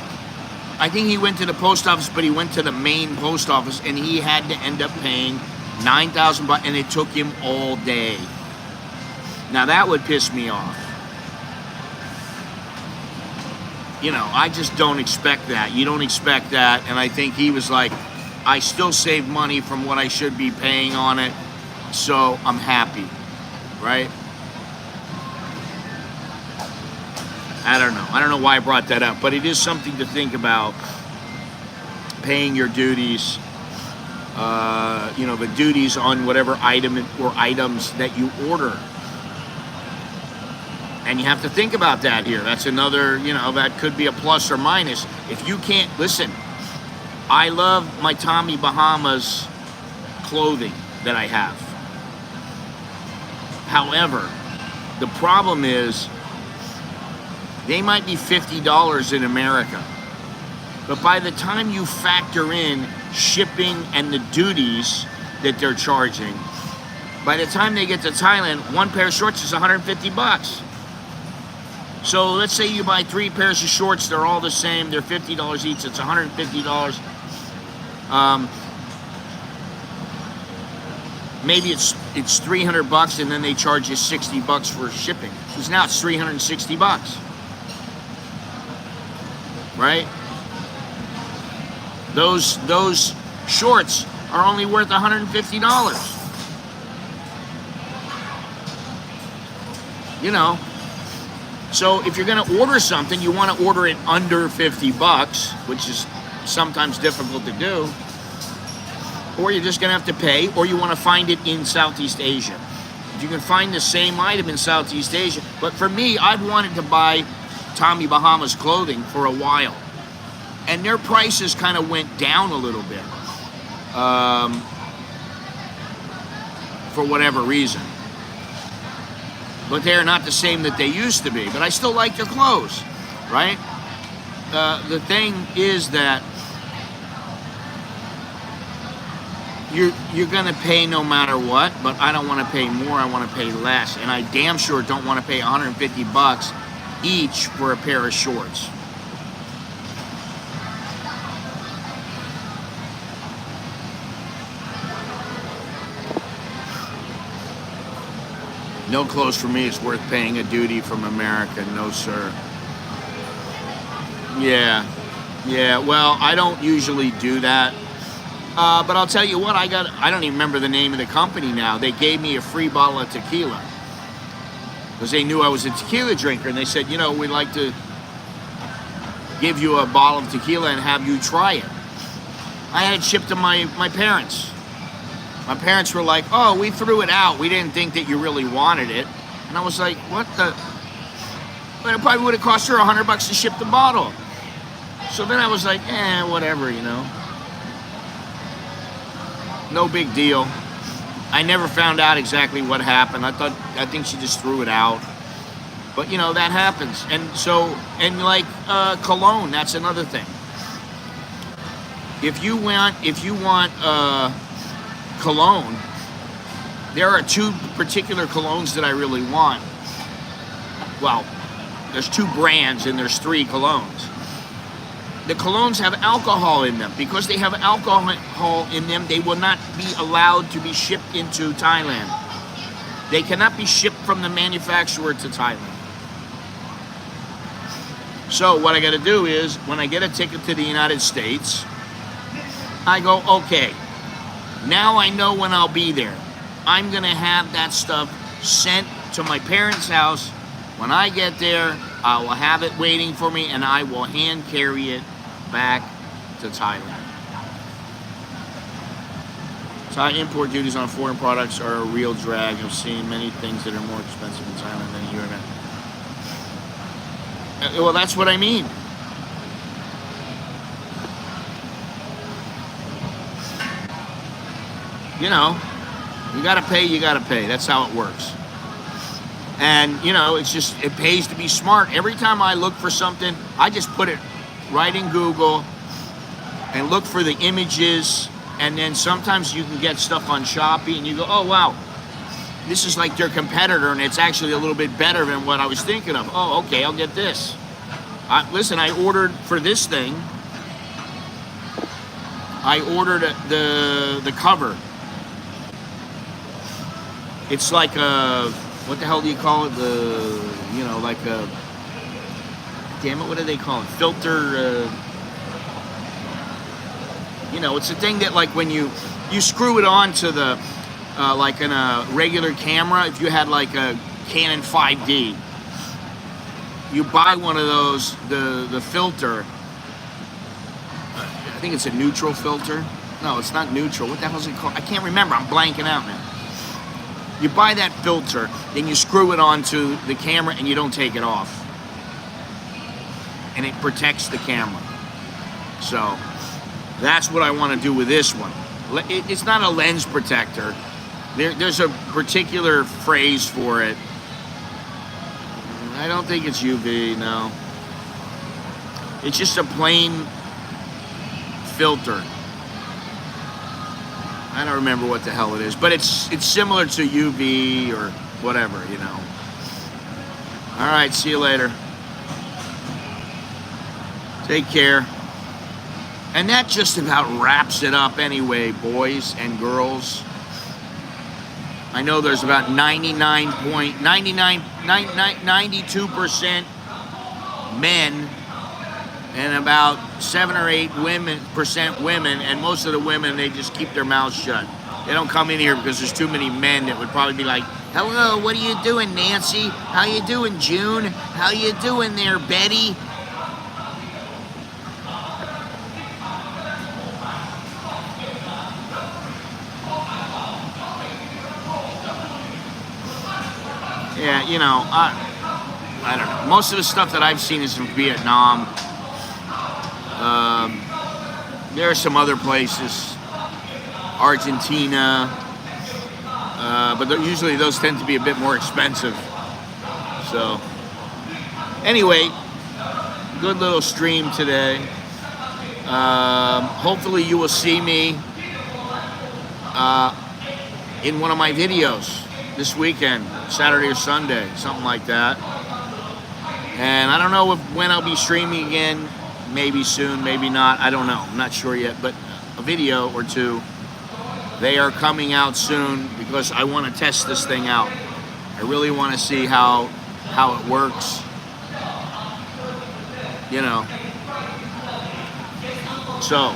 I think he went to the post office, but he went to the main post office, and he had to end up paying $9,000, and it took him all day. Now that would piss me off. You know, I just don't expect that. You don't expect that, and I think he was like, I still save money from what I should be paying on it, so I'm happy, right? I don't know. I don't know why I brought that up, but it is something to think about. Paying your duties, you know, the duties on whatever item or items that you order. And you have to think about that here. That's another, you know, that could be a plus or minus. If you can't, listen, I love my Tommy Bahamas clothing that I have. However, the problem is they might be $50 in America. But by the time you factor in shipping and the duties that they're charging, by the time they get to Thailand, one pair of shorts is 150 bucks. So let's say you buy 3 pairs of shorts, they're all the same, they're $50 each, it's $150. Maybe it's 300 bucks and then they charge you 60 bucks for shipping. Because now it's 360 bucks. Right? Those shorts are only worth $150. You know, so if you're going to order something, you want to order it under 50 bucks, which is sometimes difficult to do, or you're just going to have to pay, or you want to find it in Southeast Asia. If you can find the same item in Southeast Asia, but for me, I've wanted to buy Tommy Bahamas clothing for a while, and their prices kind of went down a little bit, for whatever reason. But they're not the same that they used to be. But I still like their clothes, right? The thing is that you're gonna pay no matter what, but I don't want to pay more, I want to pay less. And I damn sure don't want to pay 150 bucks each for a pair of shorts. No clothes for me is worth paying a duty from America. No, sir. Yeah. Well, I don't usually do that. But I'll tell you what, I don't even remember the name of the company now. They gave me a free bottle of tequila. Because they knew I was a tequila drinker. And they said, you know, we'd like to give you a bottle of tequila and have you try it. I had it shipped to my parents. My parents were like, oh, we threw it out. We didn't think that you really wanted it. And I was like, what the? But it probably would have cost her $100 to ship the bottle. So then I was like, whatever, you know. No big deal. I never found out exactly what happened. I think she just threw it out. But, you know, that happens. And so, and like cologne, that's another thing. If you want cologne, there are 2 particular colognes that I really want. Well, there's 2 brands and there's 3 colognes. The colognes have alcohol in them. Because they have alcohol in them, they will not be allowed to be shipped into Thailand. They cannot be shipped from the manufacturer to Thailand. So what I got to do is, when I get a ticket to the United States, I go, okay, now I know when I'll be there. I'm going to have that stuff sent to my parents' house. When I get there, I will have it waiting for me, and I will hand carry it back to Thailand. Thai import duties on foreign products are a real drag. I've seen many things that are more expensive in Thailand than here. Well, that's what I mean. You know, you gotta pay, That's how it works. And, you know, it's just, it pays to be smart. Every time I look for something, I just put it right in Google and look for the images. And then sometimes you can get stuff on Shopee and you go, oh, wow, this is like their competitor and it's actually a little bit better than what I was thinking of. Oh, okay, I'll get this. Listen, I ordered for this thing, I ordered the cover. It's like a, what the hell do you call it? You know, like a, damn it, what do they call it? Filter, you know, it's a thing that, like, when you screw it on to the, like in a regular camera, if you had like a Canon 5D, you buy one of those, the filter, I think it's a neutral filter. No, it's not neutral. What the hell is it called? I can't remember. I'm blanking out now. You buy that filter, then you screw it onto the camera and you don't take it off. And it protects the camera. So that's what I want to do with this one. It's not a lens protector. There's a particular phrase for it. I don't think it's UV, no. It's just a plain filter. I don't remember what the hell it is, but it's similar to UV or whatever, you know. All right, see you later. Take care. And that just about wraps it up anyway, boys and girls. I know there's about 92% men and about 7 or 8% women, and most of the women, they just keep their mouths shut. They don't come in here because there's too many men that would probably be like, hello, what are you doing, Nancy? How you doing, June? How you doing there, Betty? Yeah, you know, I don't know. Most of the stuff that I've seen is from Vietnam. There are some other places, Argentina, but usually those tend to be a bit more expensive. So, anyway, good little stream today. Hopefully you will see me in one of my videos this weekend, Saturday or Sunday, something like that. And I don't know when I'll be streaming again. Maybe soon, maybe not. I don't know. I'm not sure yet. But a video or two, they are coming out soon because I want to test this thing out. I really want to see how it works. You know. So,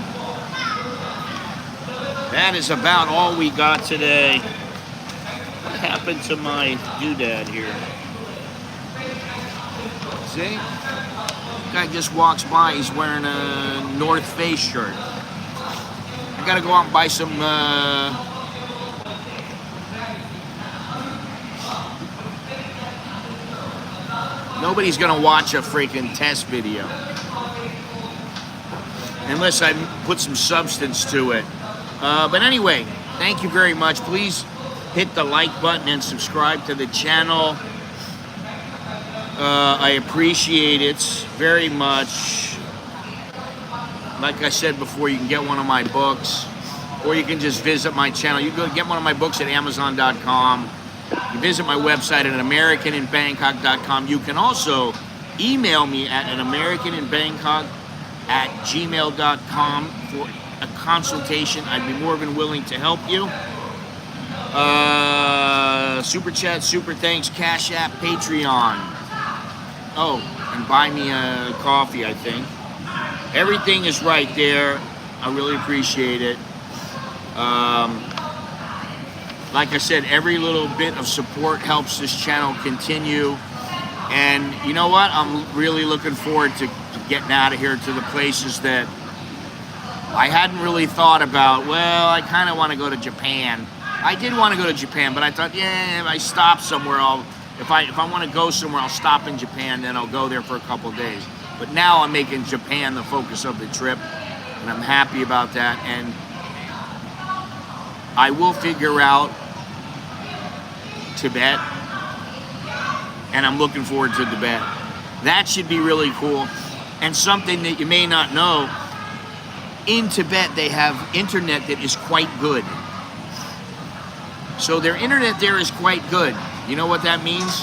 that is about all we got today. What happened to my doodad here? See? Guy just walks by, he's wearing a North Face shirt. I gotta go out and buy some nobody's gonna watch a freaking test video unless I put some substance to it. But anyway, thank you very much. Please hit the like button and subscribe to the channel. I appreciate it very much. Like I said before, you can get one of my books, or you can just visit my channel. You can get one of my books at Amazon.com. You visit my website at AmericanInBangkok.com. You can also email me at AmericanInBangkok@gmail.com for a consultation. I'd be more than willing to help you. Super chat, super thanks, Cash App, Patreon. Oh, and buy me a coffee, I think. Everything is right there. I really appreciate it. Like I said, every little bit of support helps this channel continue. And you know what? I'm really looking forward to getting out of here to the places that I hadn't really thought about. Well, I kind of want to go to Japan. I did want to go to Japan, but I thought, yeah, if I stop somewhere, if I want to go somewhere, I'll stop in Japan, then I'll go there for a couple of days. But now I'm making Japan the focus of the trip, and I'm happy about that. And I will figure out Tibet. and I'm looking forward to Tibet. That should be really cool. And something that you may not know, in Tibet they have internet that is quite good. So their internet there is quite good. You know what that means?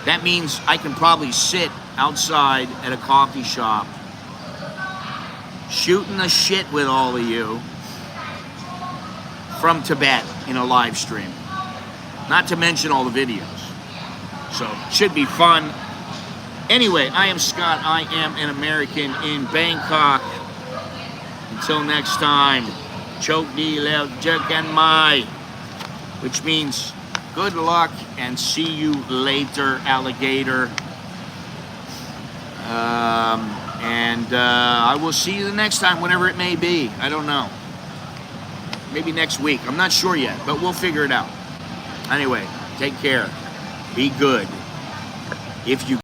That means I can probably sit outside at a coffee shop shooting the shit with all of you from Tibet in a live stream. Not to mention all the videos. So, should be fun. Anyway, I am Scott. I am an American in Bangkok. Until next time, Chok di leo jakan mai, which means good luck and see you later, alligator. I will see you the next time, whenever it may be. I don't know. Maybe next week. I'm not sure yet, but we'll figure it out. Anyway, take care. Be good. If you